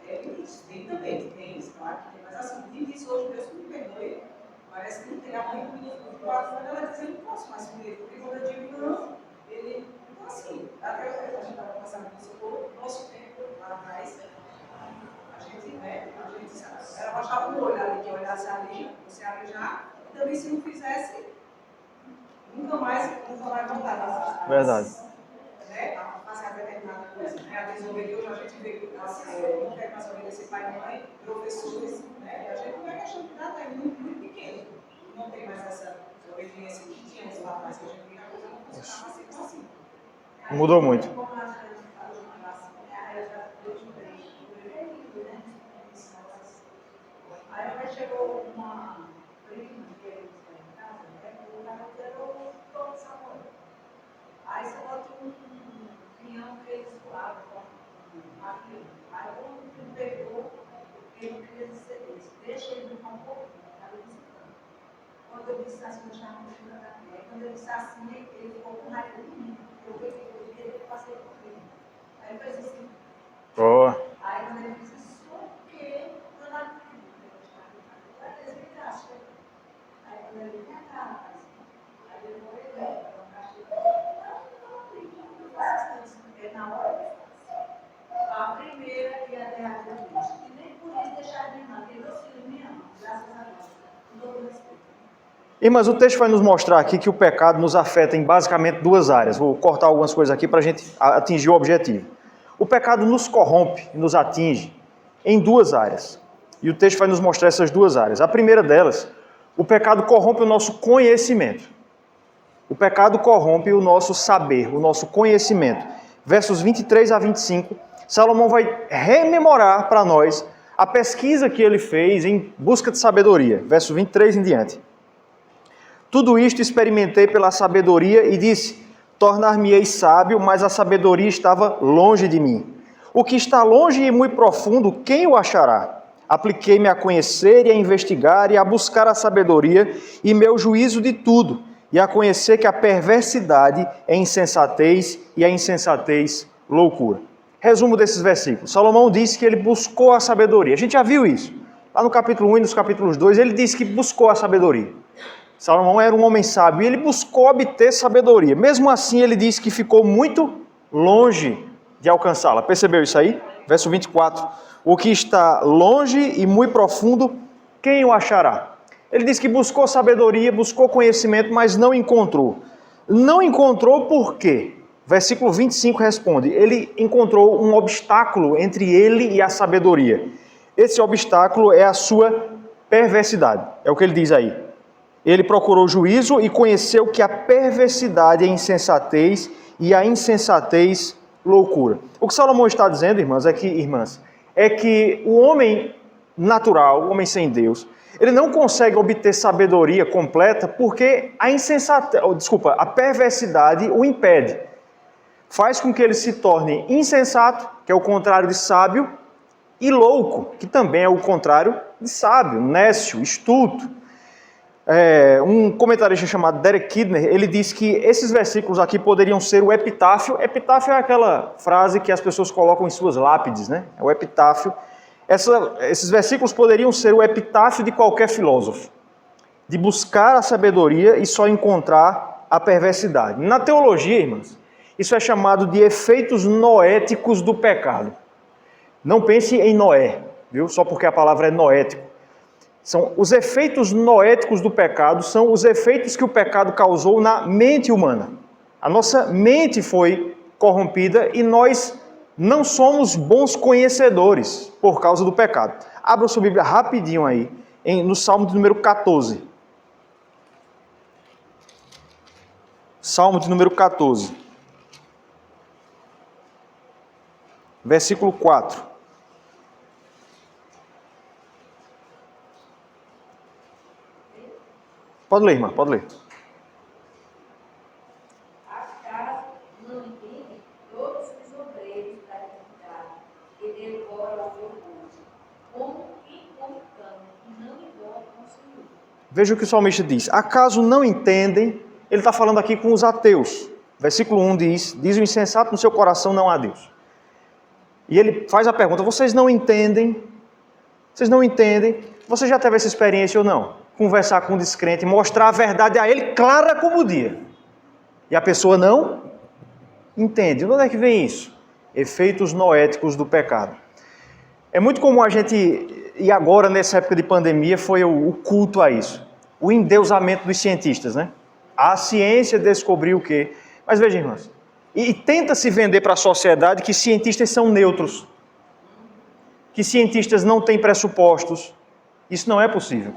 é isso, tem também, tem isso, claro que tem, mas assim, no início hoje Deus me perdoe, parece que não tem a mãe do menino do 4 anos, ela diz, eu não posso mais comer, porque quando eu digo não, ele, então assim, até a gente estava passando isso por nosso tempo, lá atrás, a gente ela baixava o olho ali, que olhasse ali, você alejar, e também se não fizesse, nunca mais voltar. Verdade. Né, a fazer a determinada coisa, né, a desobedecer, hoje a gente vê que não quer mais obedecer pai e mãe, professores, né, e a gente não é questão de nada, é muito pequeno, não tem mais essa obediência que tínhamos lá atrás, que a gente vê que a coisa não funcionava assim. Mudou muito. Aí chegou uma prima que ele foi em casa, o garoto era o Tom Samuel. Aí você bota um pinhão que eles voavam com a filha. Aí quando o filho pegou, ele não queria dizer isso. Deixa ele brincar um pouquinho, estava visitando. Quando eu disse assim, eu chamava o filho da minha. Quando eu disse assim, ele ficou com raiva de mim. Eu queria que eu passei por ele. Aí ele fez assim. Boa. Aí quando ele disse, isso o quê? Eu não acredito. Aí quando ele vinha cá, aí ele foi ver, na hora a primeira e a derradeira, e nem por isso deixar de irmã, porque meus filhos me amam, graças a Deus, com todo respeito. Irmãs, o texto vai nos mostrar aqui que o pecado nos afeta em basicamente duas áreas. Vou cortar algumas coisas aqui para a gente atingir o objetivo. O pecado nos corrompe, nos atinge em duas áreas. E o texto vai nos mostrar essas duas áreas. A primeira delas, o pecado corrompe o nosso conhecimento. O pecado corrompe o nosso saber, o nosso conhecimento. Versos 23 a 25, Salomão vai rememorar para nós a pesquisa que ele fez em busca de sabedoria. Verso 23 em diante. Tudo isto experimentei pela sabedoria e disse, tornar-me-ei sábio, mas a sabedoria estava longe de mim. O que está longe e muito profundo, quem o achará? Apliquei-me a conhecer e a investigar e a buscar a sabedoria e meu juízo de tudo, e a conhecer que a perversidade é insensatez e a insensatez loucura. Resumo desses versículos. Salomão disse que ele buscou a sabedoria. A gente já viu isso. Lá no capítulo 1 e nos capítulos 2, ele disse que buscou a sabedoria. Salomão era um homem sábio e ele buscou obter sabedoria. Mesmo assim, ele disse que ficou muito longe de alcançá-la. Percebeu isso aí? Verso 24. O que está longe e muito profundo, quem o achará? Ele diz que buscou sabedoria, buscou conhecimento, mas não encontrou. Não encontrou por quê? Versículo 25 responde, ele encontrou um obstáculo entre ele e a sabedoria. Esse obstáculo é a sua perversidade, é o que ele diz aí. Ele procurou juízo e conheceu que a perversidade é insensatez e a insensatez loucura. O que Salomão está dizendo, irmãs, é que o homem natural, o homem sem Deus, ele não consegue obter sabedoria completa porque a perversidade o impede. Faz com que ele se torne insensato, que é o contrário de sábio, e louco, que também é o contrário de sábio, nécio, estulto. Um comentarista chamado Derek Kidner, ele diz que esses versículos aqui poderiam ser o epitáfio. Epitáfio é aquela frase que as pessoas colocam em suas lápides, né? É o epitáfio. Esses versículos poderiam ser o epitáfio de qualquer filósofo, de buscar a sabedoria e só encontrar a perversidade. Na teologia, irmãs, isso é chamado de efeitos noéticos do pecado. Não pense em Noé. viu? Só porque a palavra é noético. São os efeitos noéticos do pecado, são os efeitos que o pecado causou na mente humana. A nossa mente foi corrompida e nós não somos bons conhecedores por causa do pecado. Abra sua Bíblia rapidinho aí, no Salmo de número 14. Salmo de número 14. Versículo 4. Pode ler, irmã, pode ler. Acaso não entendem todos os obreiros da iniquidade e devoram o meu povo, como incomunicando e não invocam o Senhor? Veja o que o salmista diz. Acaso não entendem? Ele está falando aqui com os ateus. Versículo 1 diz o insensato no seu coração não há Deus. E ele faz a pergunta, vocês não entendem? Vocês não entendem? Você já teve essa experiência ou não? Conversar com um descrente, mostrar a verdade a ele clara como o dia. E a pessoa não entende. De onde é que vem isso? Efeitos noéticos do pecado. É muito comum a gente, e agora nessa época de pandemia, foi o culto a isso. O endeusamento dos cientistas, né? A ciência descobriu o quê? Mas veja, irmãos, e tenta se vender para a sociedade que cientistas são neutros, que cientistas não têm pressupostos. Isso não é possível.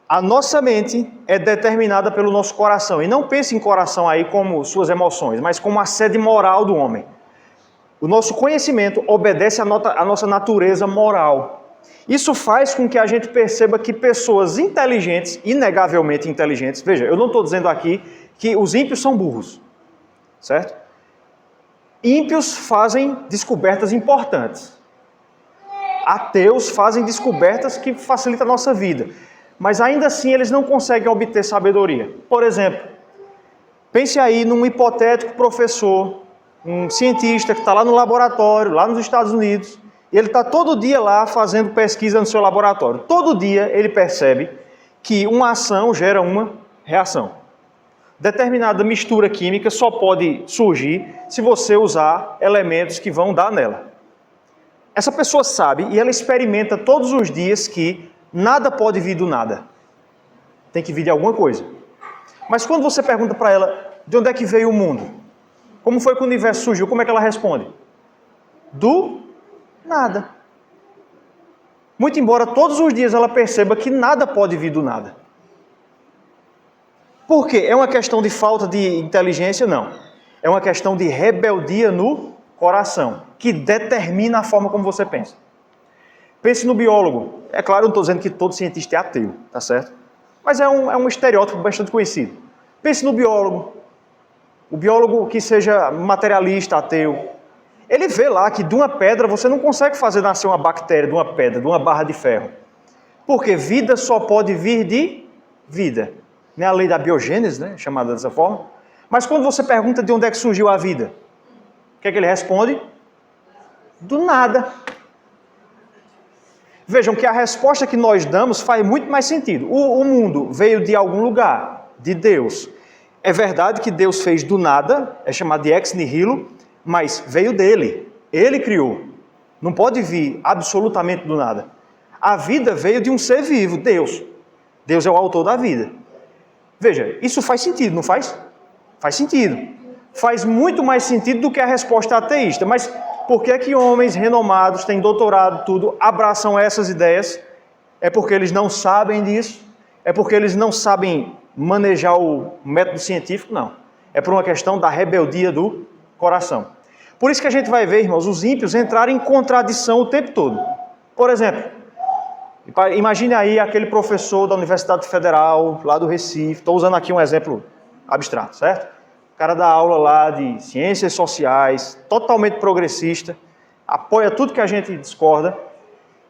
A nossa mente é determinada pelo nosso coração. E não pense em coração aí como suas emoções, mas como a sede moral do homem. O nosso conhecimento obedece à nossa natureza moral. Isso faz com que a gente perceba que pessoas inteligentes, inegavelmente inteligentes, veja, eu não estou dizendo aqui que os ímpios são burros, certo? Ímpios fazem descobertas importantes. Ateus fazem descobertas que facilitam a nossa vida. Mas ainda assim eles não conseguem obter sabedoria. Por exemplo, pense aí num hipotético professor, um cientista que está lá no laboratório, lá nos Estados Unidos, e ele está todo dia lá fazendo pesquisa no seu laboratório. Todo dia ele percebe que uma ação gera uma reação. Determinada mistura química só pode surgir se você usar elementos que vão dar nela. Essa pessoa sabe e ela experimenta todos os dias que nada pode vir do nada. Tem que vir de alguma coisa. Mas quando você pergunta para ela de onde é que veio o mundo, como foi que o universo surgiu, como é que ela responde? Do nada. Muito embora todos os dias ela perceba que nada pode vir do nada. Por quê? É uma questão de falta de inteligência? Não. É uma questão de rebeldia no coração, que determina a forma como você pensa. Pense no biólogo. É claro, eu não estou dizendo que todo cientista é ateu, tá certo? Mas é um estereótipo bastante conhecido. Pense no biólogo. O biólogo que seja materialista, ateu. Ele vê lá que de uma pedra você não consegue fazer nascer uma bactéria de uma pedra, de uma barra de ferro. Porque vida só pode vir de vida. Não é a lei da biogênese, né? Chamada dessa forma. Mas quando você pergunta de onde é que surgiu a vida, o que é que ele responde? Do nada. Vejam que a resposta que nós damos faz muito mais sentido. O mundo veio de algum lugar, de Deus. É verdade que Deus fez do nada, é chamado de ex nihilo, mas veio dele. Ele criou. Não pode vir absolutamente do nada. A vida veio de um ser vivo, Deus. Deus é o autor da vida. Veja, isso faz sentido, não faz? Faz sentido. Faz muito mais sentido do que a resposta ateísta. Mas por que é que homens renomados, têm doutorado, tudo, abraçam essas ideias? É porque eles não sabem disso? É porque eles não sabem manejar o método científico? Não. É por uma questão da rebeldia do coração. Por isso que a gente vai ver, irmãos, os ímpios entrarem em contradição o tempo todo. Por exemplo, imagine aí aquele professor da Universidade Federal, lá do Recife, estou usando aqui um exemplo abstrato, certo? O cara dá aula lá de ciências sociais, totalmente progressista, apoia tudo que a gente discorda,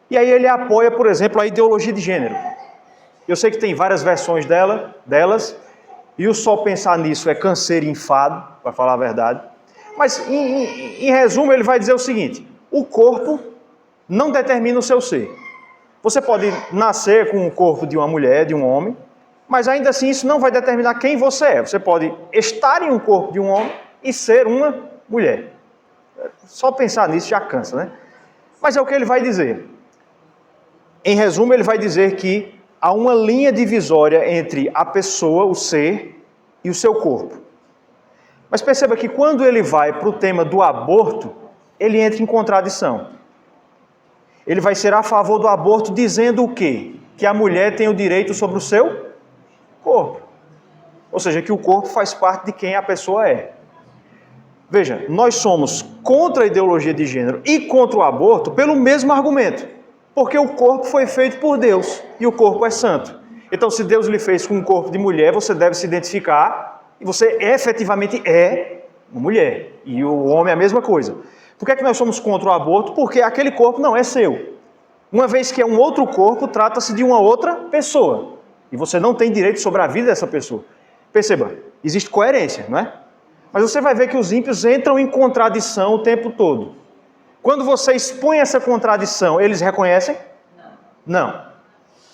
e aí ele apoia, por exemplo, a ideologia de gênero. Eu sei que tem várias versões delas, e o só pensar nisso é canseiro e enfado, para falar a verdade. Mas, em resumo, ele vai dizer o seguinte: o corpo não determina o seu ser. Você pode nascer com o corpo de uma mulher, de um homem, mas ainda assim isso não vai determinar quem você é. Você pode estar em um corpo de um homem e ser uma mulher. Só pensar nisso já cansa, né? Mas é o que ele vai dizer. Em resumo, ele vai dizer que há uma linha divisória entre a pessoa, o ser, e o seu corpo. Mas perceba que quando ele vai para o tema do aborto, ele entra em contradição. Ele vai ser a favor do aborto dizendo o quê? Que a mulher tem o direito sobre o seu corpo. Ou seja, que o corpo faz parte de quem a pessoa é. Veja, nós somos contra a ideologia de gênero e contra o aborto pelo mesmo argumento. Porque o corpo foi feito por Deus e o corpo é santo. Então, se Deus lhe fez com um corpo de mulher, você deve se identificar e você efetivamente é uma mulher. E o homem é a mesma coisa. Por que é que nós somos contra o aborto? Porque aquele corpo não é seu. Uma vez que é um outro corpo, trata-se de uma outra pessoa. E você não tem direito sobre a vida dessa pessoa. Perceba, existe coerência, não é? Mas você vai ver que os ímpios entram em contradição o tempo todo. Quando você expõe essa contradição, eles reconhecem? Não.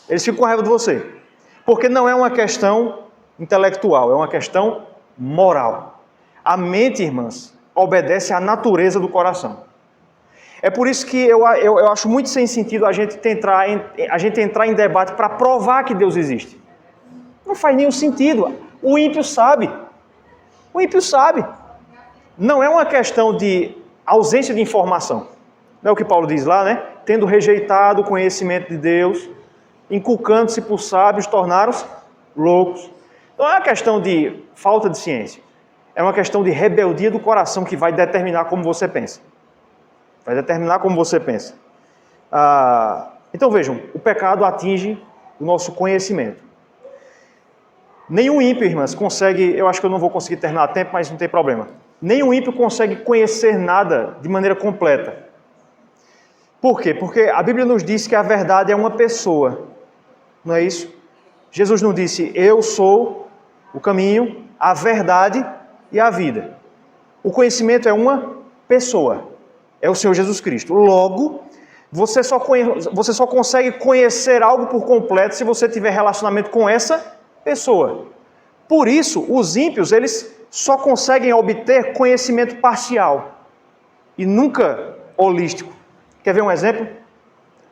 Eles ficam com raiva de você. Porque não é uma questão intelectual, é uma questão moral. A mente, irmãs, obedece à natureza do coração. É por isso que eu acho muito sem sentido a gente entrar em debate para provar que Deus existe. Não faz nenhum sentido. O ímpio sabe. O ímpio sabe. Não é uma questão de ausência de informação. Não é o que Paulo diz lá, né? Tendo rejeitado o conhecimento de Deus, inculcando-se por sábios, tornaram-se loucos. Não é uma questão de falta de ciência. É uma questão de rebeldia do coração que vai determinar como você pensa. Vai determinar como você pensa. Então vejam, o pecado atinge o nosso conhecimento. Nenhum ímpio, irmãs, consegue... Eu acho que eu não vou conseguir terminar a tempo, mas não tem problema. Nenhum ímpio consegue conhecer nada de maneira completa. Por quê? Porque a Bíblia nos diz que a verdade é uma pessoa. Não é isso? Jesus não disse, eu sou o caminho, a verdade e a vida. O conhecimento é uma pessoa. É o Senhor Jesus Cristo. Logo, você só consegue conhecer algo por completo se você tiver relacionamento com essa pessoa. Por isso, os ímpios, eles só conseguem obter conhecimento parcial e nunca holístico. Quer ver um exemplo?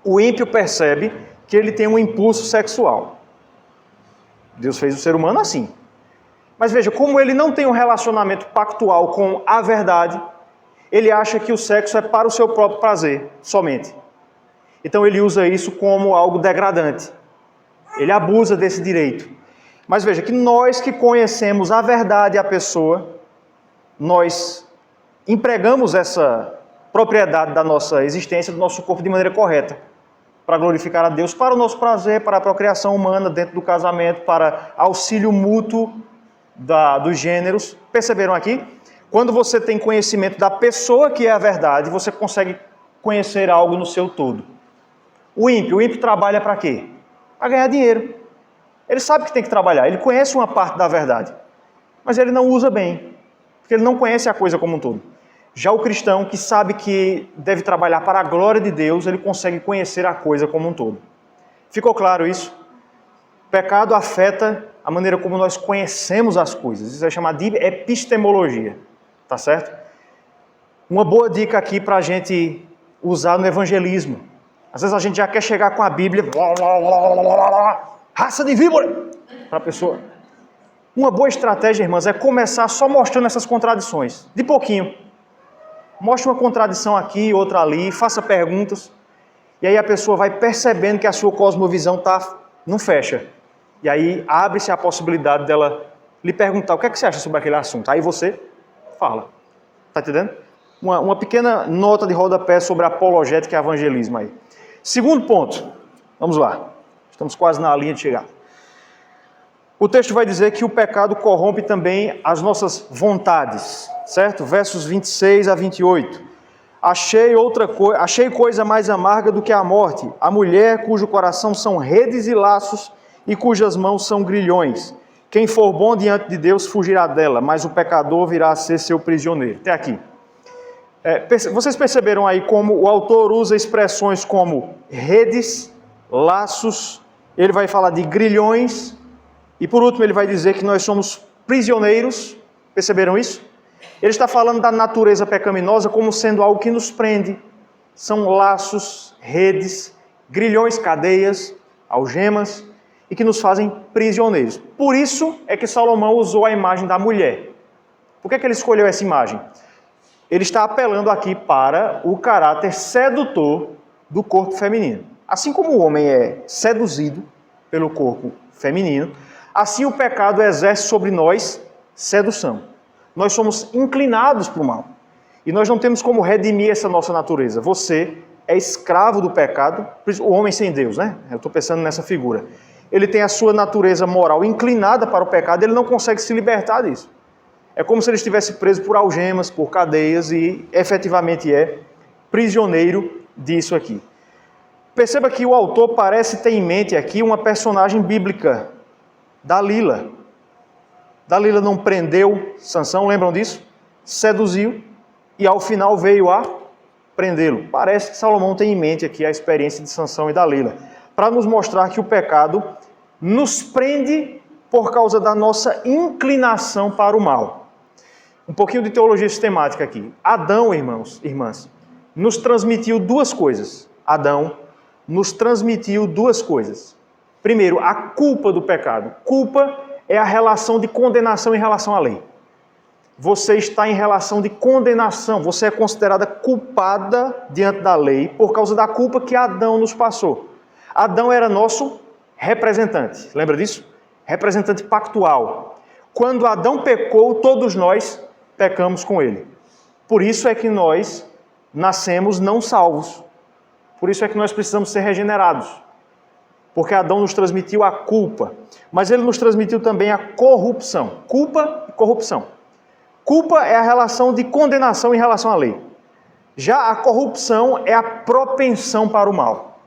O ímpio percebe que ele tem um impulso sexual. Deus fez o ser humano assim. Mas veja, como ele não tem um relacionamento pactual com a verdade, ele acha que o sexo é para o seu próprio prazer, somente. Então ele usa isso como algo degradante. Ele abusa desse direito. Mas veja, que nós que conhecemos a verdade e a pessoa, nós empregamos essa propriedade da nossa existência, do nosso corpo de maneira correta, para glorificar a Deus, para o nosso prazer, para a procriação humana dentro do casamento, para auxílio mútuo dos gêneros. Perceberam aqui? Quando você tem conhecimento da pessoa que é a verdade, você consegue conhecer algo no seu todo. O ímpio trabalha para quê? Para ganhar dinheiro. Ele sabe que tem que trabalhar, ele conhece uma parte da verdade, mas ele não usa bem, porque ele não conhece a coisa como um todo. Já o cristão, que sabe que deve trabalhar para a glória de Deus, ele consegue conhecer a coisa como um todo. Ficou claro isso? O pecado afeta a maneira como nós conhecemos as coisas. Isso é chamado de epistemologia. Tá certo? Uma boa dica aqui para a gente usar no evangelismo. Às vezes a gente já quer chegar com a Bíblia, raça de víbora, para a pessoa. Uma boa estratégia, irmãs, é começar só mostrando essas contradições, de pouquinho. Mostre uma contradição aqui, outra ali, faça perguntas, e aí a pessoa vai percebendo que a sua cosmovisão não fecha. E aí abre-se a possibilidade dela lhe perguntar, o que é que você acha sobre aquele assunto? Aí você fala. Está entendendo? Uma pequena nota de rodapé sobre apologética e evangelismo aí. Segundo ponto. Vamos lá. Estamos quase na linha de chegada. O texto vai dizer que o pecado corrompe também as nossas vontades. Certo? Versos 26 a 28. Achei coisa mais amarga do que a morte, a mulher cujo coração são redes e laços e cujas mãos são grilhões. Quem for bom diante de Deus fugirá dela, mas o pecador virá a ser seu prisioneiro. Até aqui. Vocês perceberam aí como o autor usa expressões como redes, laços, ele vai falar de grilhões, e por último ele vai dizer que nós somos prisioneiros. Perceberam isso? Ele está falando da natureza pecaminosa como sendo algo que nos prende. São laços, redes grilhões, cadeias, algemas, e que nos fazem prisioneiros. Por isso é que Salomão usou a imagem da mulher. Por que é que ele escolheu essa imagem? Ele está apelando aqui para o caráter sedutor do corpo feminino. Assim como o homem é seduzido pelo corpo feminino, assim o pecado exerce sobre nós sedução. Nós somos inclinados para o mal. E nós não temos como redimir essa nossa natureza. Você é escravo do pecado, o homem sem Deus, né? Eu estou pensando nessa figura. Ele tem a sua natureza moral inclinada para o pecado, ele não consegue se libertar disso. É como se ele estivesse preso por algemas, por cadeias e efetivamente é prisioneiro disso aqui. Perceba que o autor parece ter em mente aqui uma personagem bíblica, Dalila. Dalila não prendeu Sansão, lembram disso? Seduziu e ao final veio a prendê-lo. Parece que Salomão tem em mente aqui a experiência de Sansão e Dalila, para nos mostrar que o pecado nos prende por causa da nossa inclinação para o mal. Um pouquinho de teologia sistemática aqui. Adão, irmãos, irmãs, nos transmitiu duas coisas. Adão nos transmitiu duas coisas. Primeiro, a culpa do pecado. Culpa é a relação de condenação em relação à lei. Você está em relação de condenação. Você é considerada culpada diante da lei por causa da culpa que Adão nos passou. Adão era nosso representante. Lembra disso? Representante pactual. Quando Adão pecou, todos nós pecamos com ele. Por isso é que nós nascemos não salvos. Por isso é que nós precisamos ser regenerados. Porque Adão nos transmitiu a culpa. Mas ele nos transmitiu também a corrupção. Culpa e corrupção. Culpa é a relação de condenação em relação à lei. Já a corrupção é a propensão para o mal.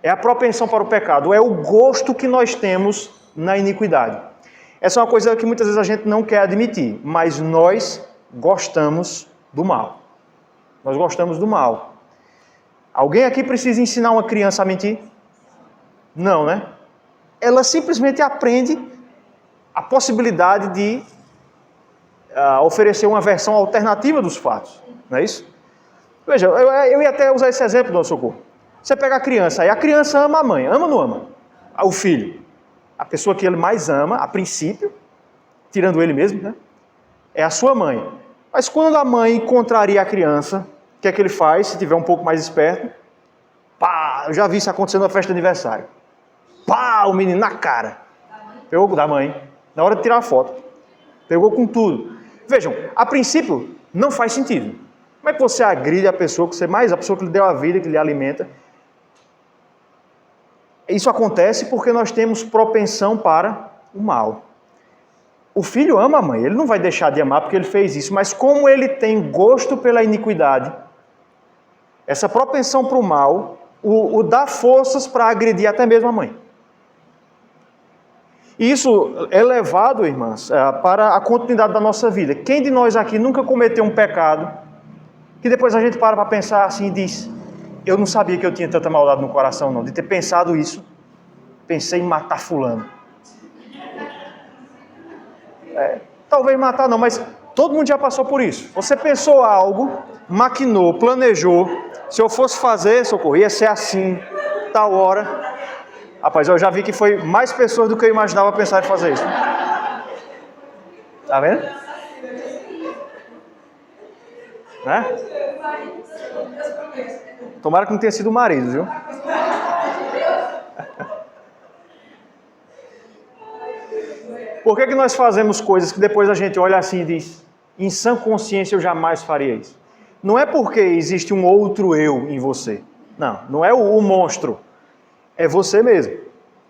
É a propensão para o pecado. É o gosto que nós temos na iniquidade. Essa é uma coisa que muitas vezes a gente não quer admitir, mas nós gostamos do mal. Nós gostamos do mal. Alguém aqui precisa ensinar uma criança a mentir? Não, né? Ela simplesmente aprende a possibilidade de oferecer uma versão alternativa dos fatos. Não é isso? Veja, eu ia até usar esse exemplo, Dona Socorro. Você pega a criança, aí a criança ama a mãe. Ama ou não ama? O filho. A pessoa que ele mais ama, a princípio, tirando ele mesmo, né? É a sua mãe. Mas quando a mãe contraria a criança, o que é que ele faz, se tiver um pouco mais esperto? Pá, eu já vi isso acontecendo na festa de aniversário. Pá, o menino na cara. Pegou da mãe, na hora de tirar a foto. Pegou com tudo. Vejam, a princípio, não faz sentido. Como é que você agride a pessoa que você mais, a pessoa que lhe deu a vida, que lhe alimenta? Isso acontece porque nós temos propensão para o mal. O filho ama a mãe, ele não vai deixar de amar porque ele fez isso, mas como ele tem gosto pela iniquidade, essa propensão para o mal o dá forças para agredir até mesmo a mãe. E isso é levado, irmãs, para a continuidade da nossa vida. Quem de nós aqui nunca cometeu um pecado que depois a gente para pensar assim e diz: eu não sabia que eu tinha tanta maldade no coração, não, de ter pensado isso. Pensei em matar fulano. Talvez matar não, mas todo mundo já passou por isso. Você pensou algo, maquinou, planejou. Se eu fosse fazer, Socorro, ia ser assim, tal hora. Rapaz, eu já vi que foi mais pessoas do que eu imaginava pensar em fazer isso. Tá vendo? Né? Tomara que não tenha sido o marido, viu? Por que nós fazemos coisas que depois a gente olha assim e diz: em sã consciência eu jamais faria isso? Não é porque existe um outro eu em você. Não, não é o monstro. É você mesmo.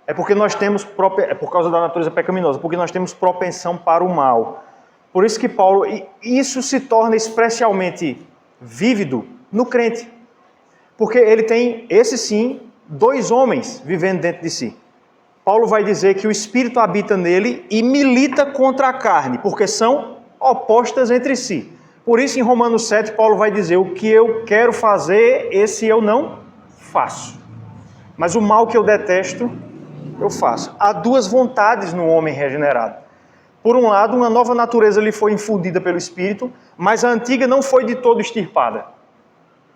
É porque nós temos, é por causa da natureza pecaminosa, porque nós temos propensão para o mal. Por isso que Paulo, isso se torna especialmente vívido no crente. Porque ele tem, esse sim, dois homens vivendo dentro de si. Paulo vai dizer que o Espírito habita nele e milita contra a carne, porque são opostas entre si. Por isso, em Romanos 7, Paulo vai dizer: o que eu quero fazer, esse eu não faço. Mas o mal que eu detesto, eu faço. Há duas vontades no homem regenerado. Por um lado, uma nova natureza lhe foi infundida pelo Espírito, mas a antiga não foi de todo extirpada.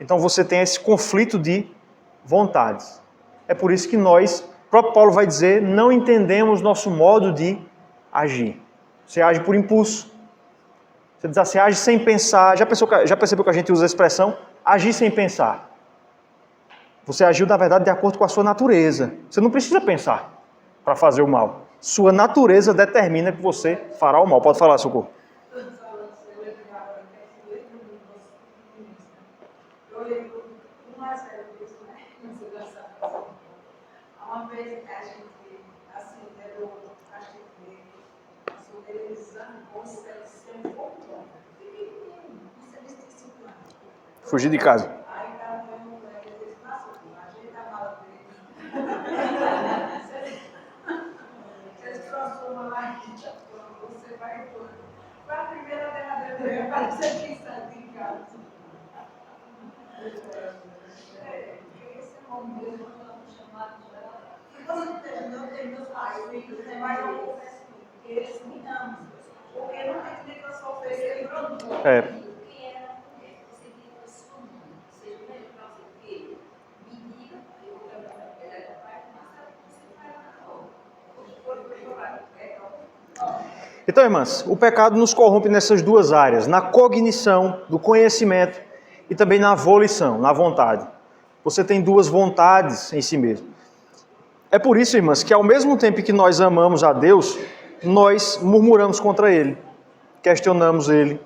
Então você tem esse conflito de vontades. É por isso que nós, o próprio Paulo vai dizer, não entendemos nosso modo de agir. Você age por impulso. Você diz assim, age sem pensar. Já percebeu que a gente usa a expressão agir sem pensar? Você agiu, na verdade, de acordo com a sua natureza. Você não precisa pensar para fazer o mal. Sua natureza determina que você fará o mal. Pode falar, Socorro. Eu lembro do mais velho disso, né? Uma vez a gente, assim, a gente passou televisão, ou se um pouco, pequenininho, isso é de 5 anos. Fugir de casa. Aí estava eu no colega e disse, nossa, ajeita a mala dele. Vocês transformam lá e você vai embora. Foi a primeira derradeira que eu ia aparecer aqui em casa. Esse momento chamado de não tem meus pais, mas eu confesso que eles me amam. Porque não tem que nem que eu só fez ele produto. É. Quem era a mulher? Você diz a sua mãe. Seja melhor para você que me diga, eu vou lembrar para ela da parte, mas você vai lá na hora. Hoje foi jogar. Então, irmãs, o pecado nos corrompe nessas duas áreas, na cognição, do conhecimento e também na volição, na vontade. Você tem duas vontades em si mesmo. É por isso, irmãs, que ao mesmo tempo que nós amamos a Deus, nós murmuramos contra Ele, questionamos Ele,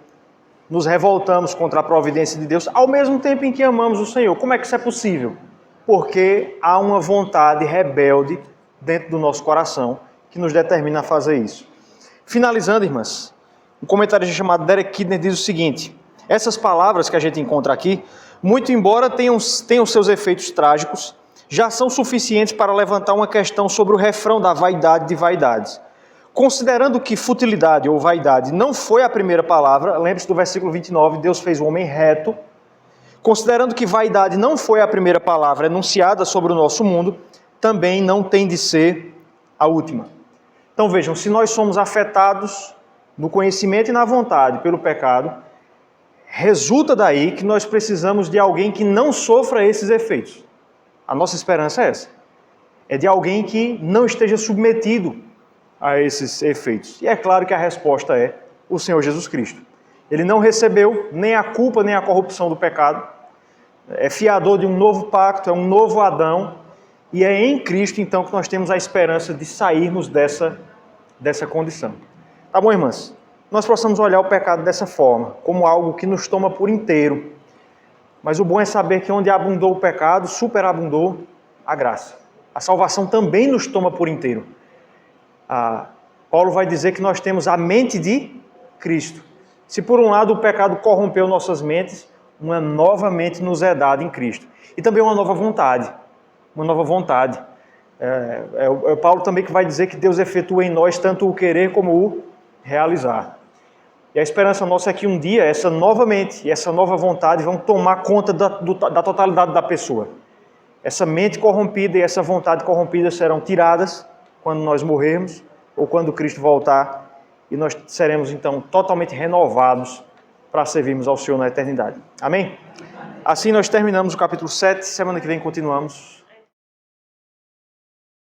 nos revoltamos contra a providência de Deus, ao mesmo tempo em que amamos o Senhor. Como é que isso é possível? Porque há uma vontade rebelde dentro do nosso coração que nos determina a fazer isso. Finalizando, irmãs, um comentarista chamado Derek Kidner diz o seguinte: essas palavras que a gente encontra aqui, muito embora tenham seus efeitos trágicos, já são suficientes para levantar uma questão sobre o refrão da vaidade de vaidades. Considerando que futilidade ou vaidade não foi a primeira palavra, lembre-se do versículo 29, Deus fez o homem reto. Considerando que vaidade não foi a primeira palavra enunciada sobre o nosso mundo, também não tem de ser a última. Então vejam, se nós somos afetados no conhecimento e na vontade pelo pecado, resulta daí que nós precisamos de alguém que não sofra esses efeitos. A nossa esperança é essa. É de alguém que não esteja submetido a esses efeitos. E é claro que a resposta é o Senhor Jesus Cristo. Ele não recebeu nem a culpa nem a corrupção do pecado. É fiador de um novo pacto, é um novo Adão. E é em Cristo, então, que nós temos a esperança de sairmos dessa condição. Tá bom, irmãs? Nós possamos olhar o pecado dessa forma, como algo que nos toma por inteiro. Mas o bom é saber que onde abundou o pecado, superabundou a graça. A salvação também nos toma por inteiro. Paulo vai dizer que nós temos a mente de Cristo. Se por um lado o pecado corrompeu nossas mentes, uma nova mente nos é dada em Cristo. E também uma nova vontade. Uma nova vontade. É Paulo também que vai dizer que Deus efetua em nós tanto o querer como o realizar. E a esperança nossa é que um dia essa nova mente e essa nova vontade vão tomar conta da totalidade da pessoa. Essa mente corrompida e essa vontade corrompida serão tiradas quando nós morrermos ou quando Cristo voltar, e nós seremos então totalmente renovados para servirmos ao Senhor na eternidade. Amém? Assim nós terminamos o capítulo 7, semana que vem continuamos.